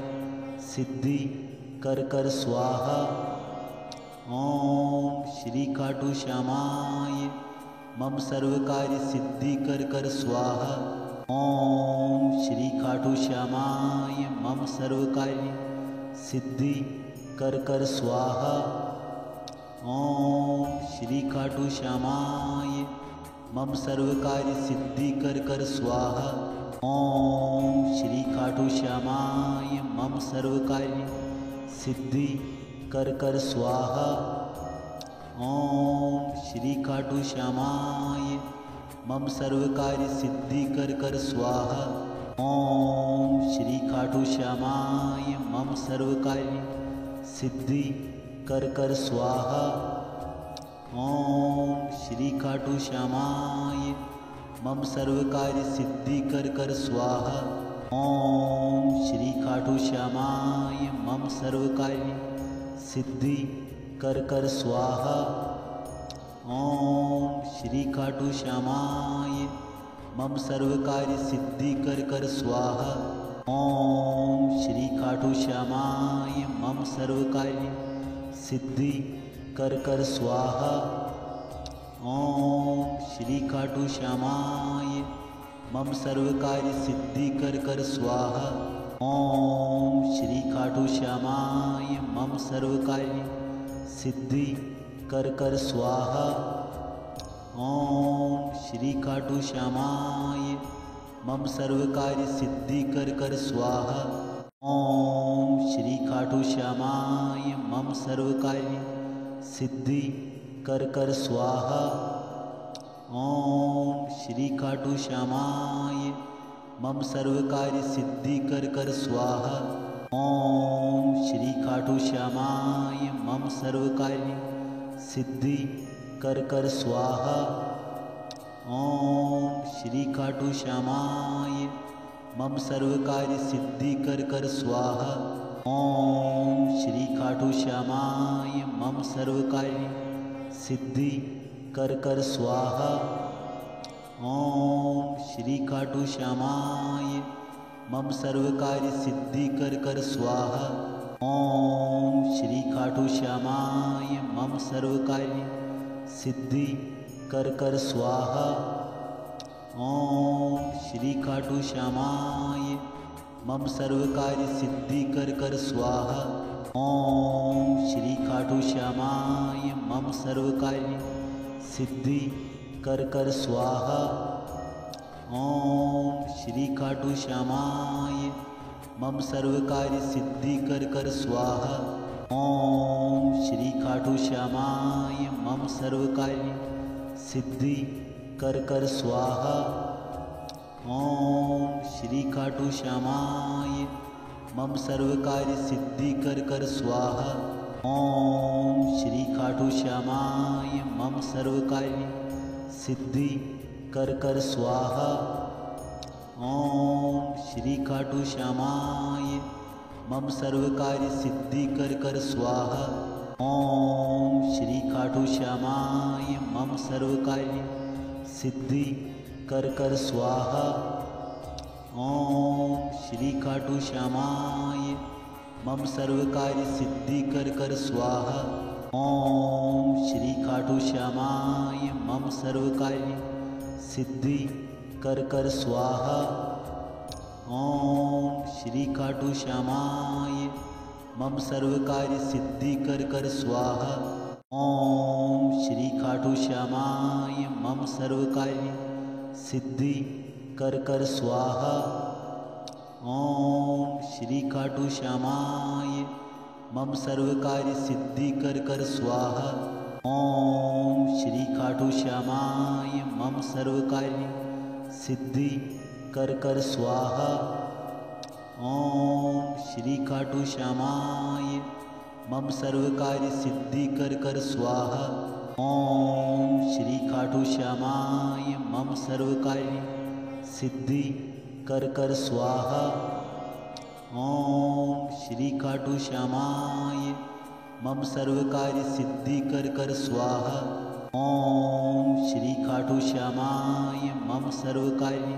सिद्धि कर स्वाहा। ओम श्री खाटू श्यामाय मम सर्व कार्य सिद्धि कर स्वाहा। ओम श्री खाटू श्यामाय मम सर्व कार्य सिद्धि कर स्वाहा। ओम श्री खाटू श्यामाय मम सर्व कार्य सिद्धि कर स्वाहा। ओम श्री खाटू श्यामाय मम सर्व कार्य सिद्धि कर स्वाहा। ओम श्री खाटू श्यामाय मम सर्व कार्य सिद्धि कर स्वाहा। ओम श्री खाटू श्यामाय मम सर्व कार्य सिद्धि कर स्वाहा। ओम श्री खाटू श्यामाय मम सर्व कार्य सिद्धि कर स्वाहा। ओम श्री खाटू श्यामाय मम सर्व कार्य सिद्धि कर स्वाहा। ओम श्री खाटू श्यामाय मम सर्व कार्य सिद्धि कर स्वाहा। ओम श्री खाटू श्यामाय मम सर्व कार्य सिद्धि कर स्वाहा। ओम श्री खाटू श्यामाय मम सर्व कार्य सिद्धि कर स्वाहा। ओम श्री खाटू श्यामाय मम सर्व कार्य सिद्धि कर स्वाहा। ओम श्री खाटू श्यामाय मम सर्व कार्य सिद्धि कर स्वाहा। ओम श्री खाटू श्यामाय मम सर्व कार्य सिद्धि कर स्वाहा। ओम श्री खाटू श्यामाय मम सर्व कार्य सिद्धि कर स्वाहा। ओम श्री खाटू श्यामाय मम सर्व कार्य सिद्धि कर स्वाहा। ओम श्री खाटू श्यामाय मम सर्व कार्य सिद्धि कर स्वाहा। ओम श्री खाटू श्यामाय मम सर्व कार्य सिद्धि कर स्वाहा। ओम श्री खाटू श्यामाय मम सर्व कार्य सिद्धि कर स्वाहा। ओम श्री खाटू श्यामाय मम सर्व कार्य सिद्धि कर स्वाहा। ओम श्री खाटू श्यामाय मम सर्व कार्य सिद्धि कर स्वाहा। ओम श्री खाटू श्यामाय मम सर्व कार्य सिद्धि कर स्वाहा। ओम श्री खाटू श्यामाय मम सर्व कार्य सिद्धि कर स्वाहा। ओम श्री खाटू श्यामाय मम सर्व कार्य सिद्धि कर स्वाहा। ओम श्री खाटू श्यामाय मम सर्व कार्य सिद्धि कर स्वाहा। ओम श्री खाटू श्यामाय मम सर्व कार्य सिद्धि कर स्वाहा। ओम श्री खाटू श्यामाय मम सर्व कार्य सिद्धि कर स्वाहा। ओम श्री खाटू श्यामाय मम सर्व कार्य सिद्धि कर स्वाहा। ओम श्री खाटू श्यामाय मम सर्व कार्य सिद्धि कर स्वाहा। ओम श्री खाटू श्यामाय मम सर्व कार्य सिद्धि कर स्वाहा। ओम श्री खाटू श्यामाय मम सर्व कार्य सिद्धि कर स्वाहा। ओम श्री खाटू श्यामाय मम सर्व कार्य सिद्धि कर स्वाहा। ओम श्री खाटू श्यामाय मम सर्व कार्य सिद्धि कर स्वाहा। ओम श्री खाटू श्यामाय मम सर्व कार्य सिद्धि कर स्वाहा। ओम श्री खाटू श्यामाय मम सर्व कार्य सिद्धि कर स्वाहा। ओम श्री खाटू श्यामाय मम सर्व कार्य सिद्धि कर स्वाहा। ओम श्री खाटू श्यामाय मम सर्व कार्य सिद्धि कर स्वाहा। ओम श्री खाटू श्यामाय मम सर्व कार्य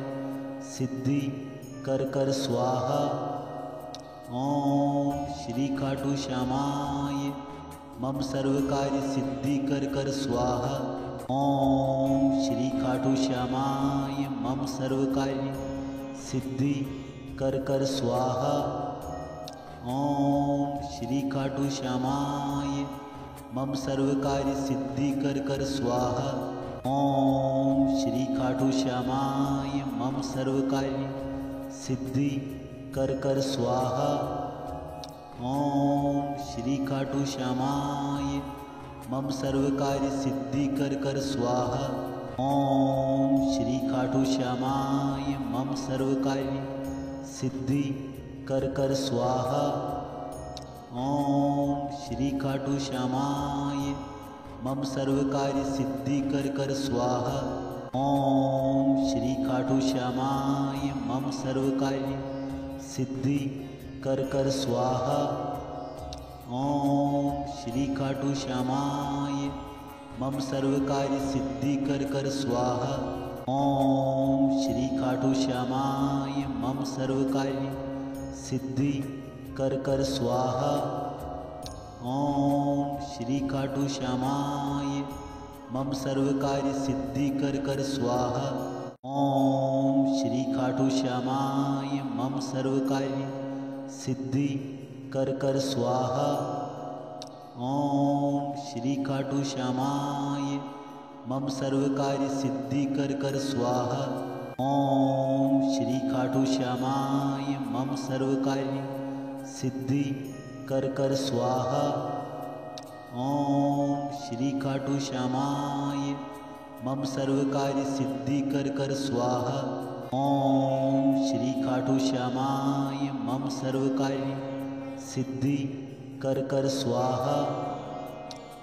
सिद्धि कर स्वाहा। ओम श्री खाटू श्यामाय मम सर्व कार्य सिद्धि कर स्वाहा। ओम श्री खाटू श्यामाय मम सर्व कार्य सिद्धि कर स्वाहा। ओम श्री खाटू श्यामाय मम सर्व कार्य सिद्धि कर स्वाहा। ओम श्री खाटू श्यामाय मम सर्व कार्य सिद्धि कर स्वाहा। ओम श्री खाटू श्यामाय मम सर्व कार्य सिद्धि कर स्वाहा। ओम श्री खाटू श्यामाय मम सर्व कार्य सिद्धि कर स्वाहा। ओम श्री खाटू श्यामाय मम सर्व कार्य सिद्धि कर स्वाहा। ओम श्री खाटू श्यामाय मम सर्व कार्य सिद्धि कर स्वाहा। ओम श्री खाटू श्यामाय मम सर्व कार्य सिद्धि कर स्वाहा। ओम श्री खाटू श्यामाय मम सर्व कार्य सिद्धि कर स्वाहा। ओम श्री खाटू श्यामाय मम सर्व कार्य सिद्धि कर स्वाहा। ओम श्री खाटू श्यामाय मम सर्व कार्य सिद्धि कर स्वाहा। ओम श्री खाटू श्यामाय मम सर्व कार्य सिद्धि कर स्वाहा। ओम श्री खाटू श्यामाय मम सर्व कार्य सिद्धि कर स्वाहा। ओम श्री खाटू श्यामाय मम सर्व कार्य सिद्धि कर स्वाहा। ओम श्री खाटू श्यामाय मम सर्व कार्य सिद्धि कर स्वाहा।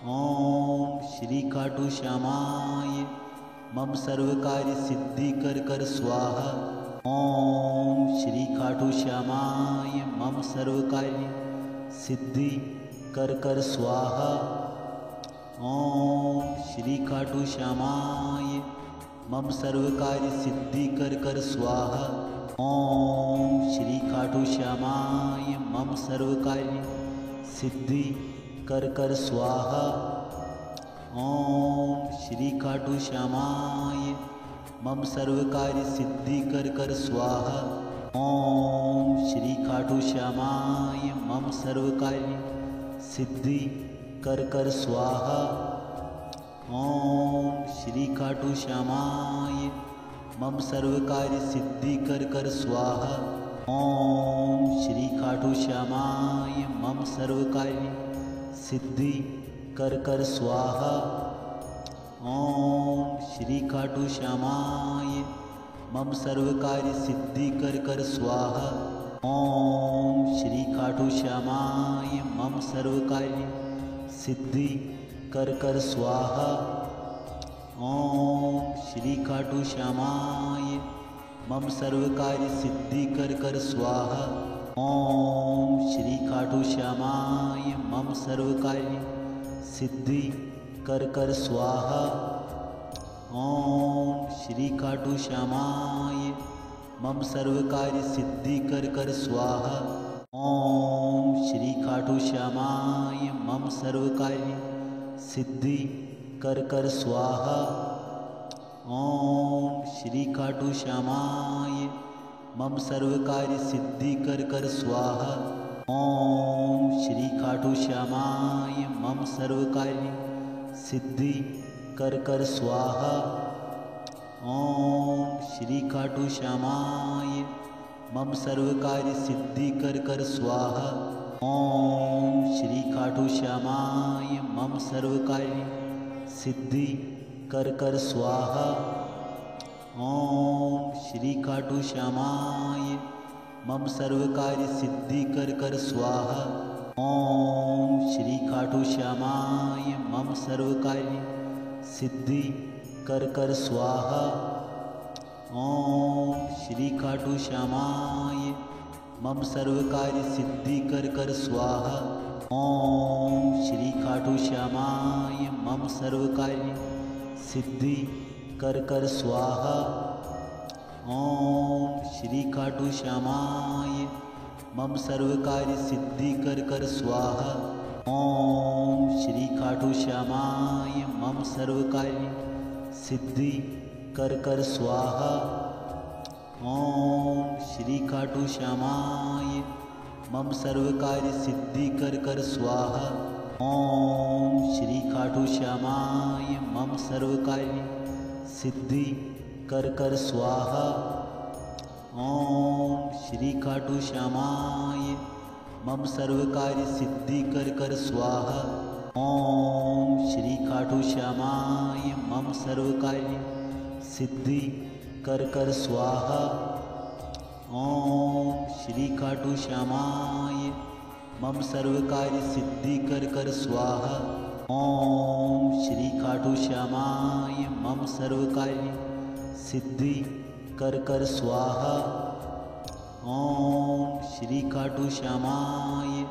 ओम श्री खाटू श्यामाय मम सर्व कार्य सिद्धि कर स्वाहा। ओम श्री खाटू श्यामाय मम सर्व कार्य सिद्धि कर स्वाहा। ओम श्री खाटू श्यामाय मम सर्व कार्य सिद्धि कर स्वाहा। ओम श्री खाटू श्यामाय मम सर्व कार्य सिद्धि कर स्वाहा। ओम श्री खाटू श्यामाय मम सर्व कार्य सिद्धि कर स्वाहा। ओम श्री खाटू श्यामाय मम सर्व कार्य सिद्धि कर स्वाहा। ओम श्री खाटू श्यामाय मम सर्व कार्य सिद्धि कर स्वाहा। ओम श्री खाटू श्यामाय मम सर्व कार्य सिद्धि कर स्वाहा। ओम श्री खाटू श्यामाय मम सर्व कार्य सिद्धि कर स्वाहा। ओम श्री खाटू श्यामाय मम सर्व कार्य सिद्धि कर स्वाहा। ओम श्री खाटू श्यामाय मम सर्व कार्य सिद्धि कर स्वाहा। ओम श्री खाटू श्यामाय मम सर्व कार्य सिद्धि कर स्वाहा। ओम श्री खाटू श्यामाय मम सर्व कार्य सिद्धि कर स्वाहा। ओम श्री खाटू श्यामाय मम सर्व कार्य सिद्धि कर स्वाहा। ओम श्री खाटू श्यामाय मम सर्व कार्य सिद्धि कर स्वाहा। ओम श्री खाटू श्यामाय मम सर्व कार्य सिद्धि कर स्वाहा। ओम श्री खाटू श्यामाय मम सर्व कार्य सिद्धि कर स्वाहा। ओम श्री खाटू श्यामाय मम सर्व कार्य सिद्धि कर स्वाहा। ओम श्री खाटू श्यामाय मम सर्व कार्य सिद्धि कर स्वाहा। ओम श्री खाटू श्यामाय मम सर्व कार्य सिद्धि कर स्वाहा। ओम श्री खाटू श्यामाय मम सर्व कार्य सिद्धि कर स्वाहा। ओम श्री खाटू श्यामाय मम सर्व कार्य सिद्धि कर स्वाहा। ओम श्री खाटू श्यामाय मम सर्व कार्य सिद्धि कर स्वाहा। ओम श्री खाटू श्यामाय मम सर्व कार्य सिद्धि कर स्वाहा। ओम श्री खाटू श्यामाय मम सर्व कार्य सिद्धि कर स्वाहा। ओम श्री खाटू श्यामाय मम सर्व कार्य सिद्धि कर स्वाहा। ओम श्री खाटू श्यामाय मम सर्व कार्य सिद्धि कर स्वाहा। ओम श्री खाटू श्यामाय मम सर्व कार्य सिद्धि कर स्वाहा। ओम श्री खाटू श्यामाय मम सर्व कार्य सिद्धि कर स्वाहा। ओम श्री खाटू श्यामाय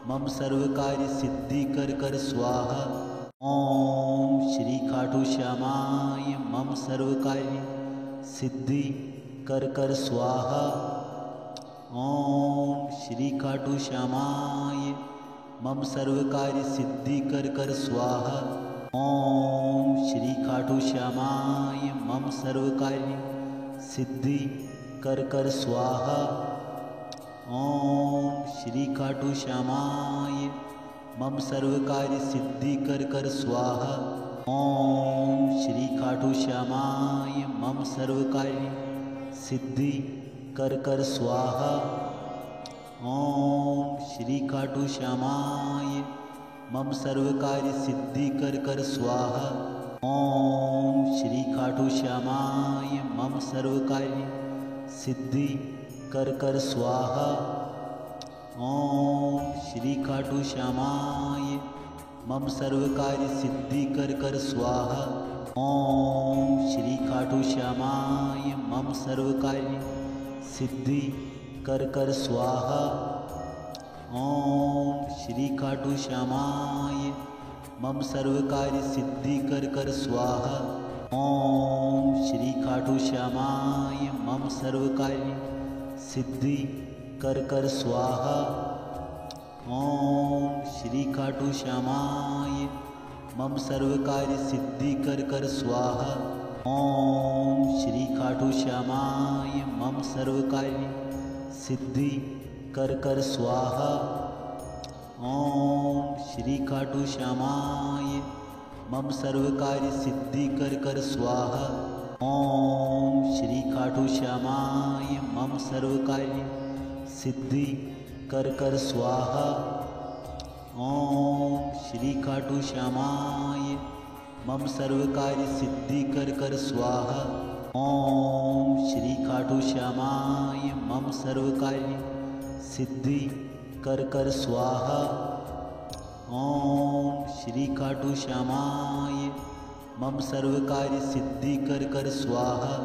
मम सर्व कार्य सिद्धि कर स्वाहा। ओम श्री खाटू श्यामाय मम सर्व कार्य सिद्धि कर स्वाहा। ओम श्री खाटू श्यामाय मम सर्व कार्य सिद्धि कर स्वाहा। ओम श्री खाटू श्यामाय मम सर्व कार्य सिद्धि कर स्वाहा। ओम श्री खाटू श्यामाय मम सर्व कार्य सिद्धि कर स्वाहा। ओम श्री खाटू श्यामाय मम सर्व कार्य सिद्धि कर स्वाहा। ओम श्री खाटू श्यामाय मम सर्व कार्य सिद्धि कर स्वाहा। ओम श्री खाटू श्यामाय मम सर्व कार्य सिद्धि कर स्वाहा। ओम श्री खाटू श्यामाय मम सर्व कार्य सिद्धि कर स्वाहा। ओम श्री खाटू श्यामाय मम सर्व कार्य सिद्धि कर स्वाहा। ओम श्री खाटू श्यामाय मम सर्व कार्य सिद्धि कर स्वाहा। ओम श्री खाटू श्यामाय मम सर्व कार्य सिद्धि कर स्वाहा। ओम श्री खाटू श्यामाय मम सर्व कार्य सिद्धि कर स्वाहा। ओम श्री खाटू श्यामाय मम सर्व कार्य सिद्धि कर स्वाहा। ओम श्री खाटू श्यामाय मम सर्व कार्य सिद्धि कर स्वाहा। ओम श्री खाटू श्यामाय मम सर्वकार्य सिद्धि कर स्वाहा। ओम श्री खाटू श्यामाय मम सर्वकार्य सिद्धि कर स्वाहा। ओम श्री खाटू श्यामाय मम सर्वकार्य सिद्धि कर स्वाहा। ओम श्री खाटू श्यामाय मम सर्वकार्य सिद्धि कर स्वाहा। ओम श्री खाटू श्यामाय मम सर्वकार्य सिद्धि कर स्वाहा।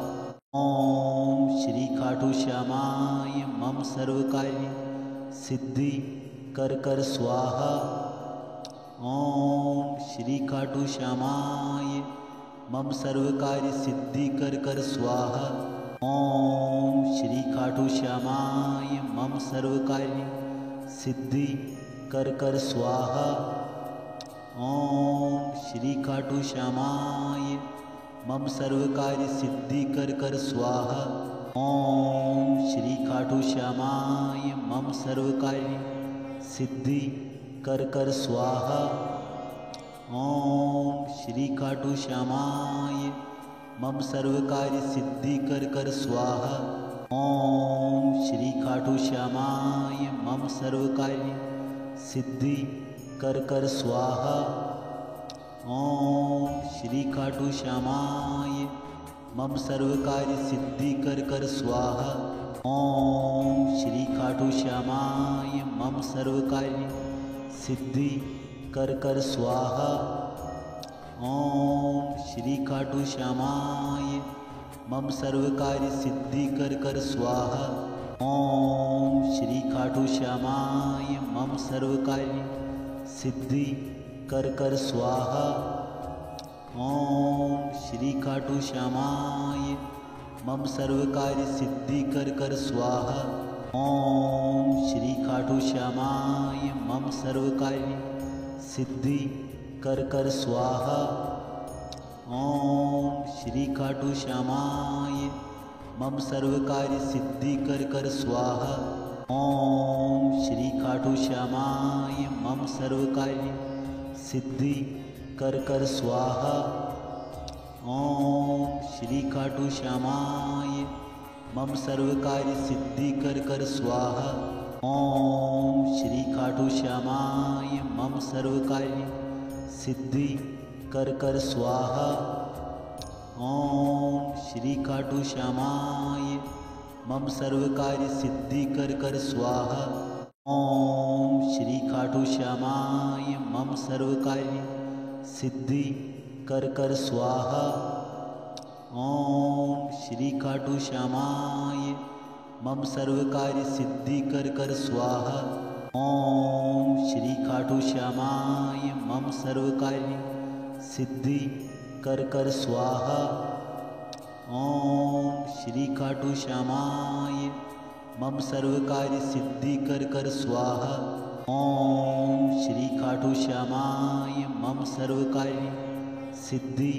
ओम श्री खाटू श्यामाय मम सर्वकार्य सिद्धि कर स्वाहा। ओम श्री खाटू श्यामाय मम सर्वकार्य सिद्धि कर स्वाहा। ओम श्री खाटू श्यामाय मम सर्वकार्य सिद्धि कर स्वाहा। ओम श्री खाटू श्यामाय मम सर्वकार्य सिद्धि कर स्वाहा। ओम श्री खाटू श्यामाय मम सर्वकार्य सिद्धि कर स्वाहा। ओम श्री खाटू श्यामाय मम सर्वकार्य सिद्धि कर स्वाहा। ओम श्री खाटू श्यामाय मम सर्वकार्य सिद्धि कर स्वाहा। ओम श्री खाटू श्यामाय मम सर्वकार्य सिद्धि कर स्वाहा। ओम श्री खाटू श्यामाय मम सर्वकार्य सिद्धि कर स्वाहा। ओम श्री खाटू श्यामाय मम सर्वकार्य सिद्धि कर स्वाहा। ओम श्री खाटू श्यामाय मम सर्वकार्य सिद्धि कर स्वाहा। ओम श्री खाटू श्यामाय मम सर्वकार्य सिद्धि कर स्वाहा। ओम श्री खाटू श्यामाय मम सर्वकार्य सिद्धि कर स्वाहा। ओम श्री खाटू श्यामाय मम सर्वकार्य सिद्धि कर स्वाहा। ओम श्री खाटू श्यामाय मम सर्वकार्य सिद्धि कर स्वाहा। ओम श्री खाटू श्यामाय मम सर्वकार्य सिद्धि कर स्वाहा। ओम श्री खाटू श्यामाय मम सर्वकार्य सिद्धि कर स्वाहा। ओम श्री खाटू श्यामाय मम सर्वकार्य सिद्धि कर स्वाहा। ओम श्री खाटू श्यामाय मम सर्वकार्य सिद्धि कर स्वाहा। ओम श्री खाटू श्यामाय मम सर्वकार्य सिद्धि कर स्वाहा। ओम श्री खाटू श्यामाय मम सर्वकार्य सिद्धि कर स्वाहा। ओम श्री खाटू श्यामाय मम सर्वकार्य सिद्धि कर स्वाहा। ओम श्री खाटू श्यामाय मम सर्वकार्य सिद्धि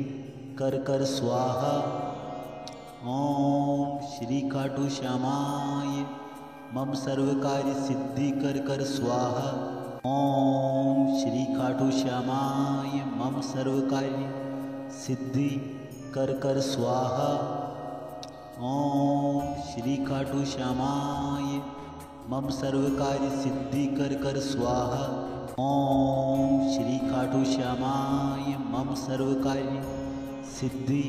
कर स्वाहा। ओम श्री खाटू श्यामाय मम सर्वकार्य सिद्धि कर स्वाहा। ओम श्री खाटू श्यामाय मम सर्वकार्य सिद्धि कर स्वाहा। ओम श्री खाटू श्यामाय मम सर्वकार्य सिद्धि कर स्वाहा। ओम श्री खाटू श्यामाय मम सर्वकार्य सिद्धि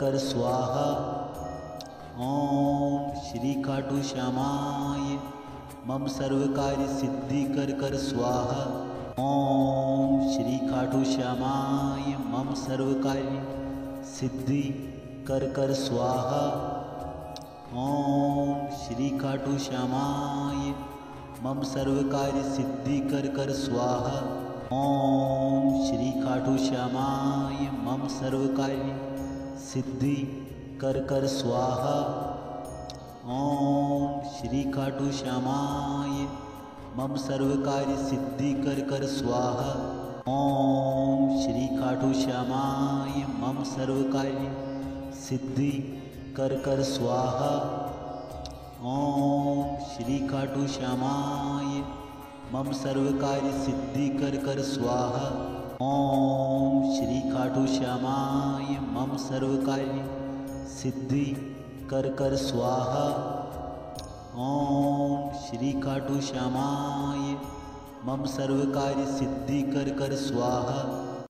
कर स्वाहा। ओम श्री खाटू श्यामाय मम सर्वकार्य सिद्धि कर स्वाहा। ओम श्री खाटू श्यामाय मम सर्वकार्य सिद्धि कर स्वाहा। ओम श्री खाटू श्यामाय मम सर्वकार्य सिद्धि कर स्वाहा। ओम श्री खाटू श्यामाय मम सर्वकार्य सिद्धि कर स्वाहा। ओम श्री खाटू श्यामाय मम सर्वकार्य सिद्धि कर स्वाहा। ओम श्री खाटू श्यामाय मम सर्वकार्य सिद्धि कर स्वाहा। ओम श्री खाटू श्यामाय मम सर्वकार्य सिद्धि कर स्वाहा। ओम श्री खाटू श्यामाय मम सर्व कार्य सिद्धि कर स्वाहा। ओम श्री खाटू श्यामाय मम सर्व कार्य सिद्धि कर स्वाहा।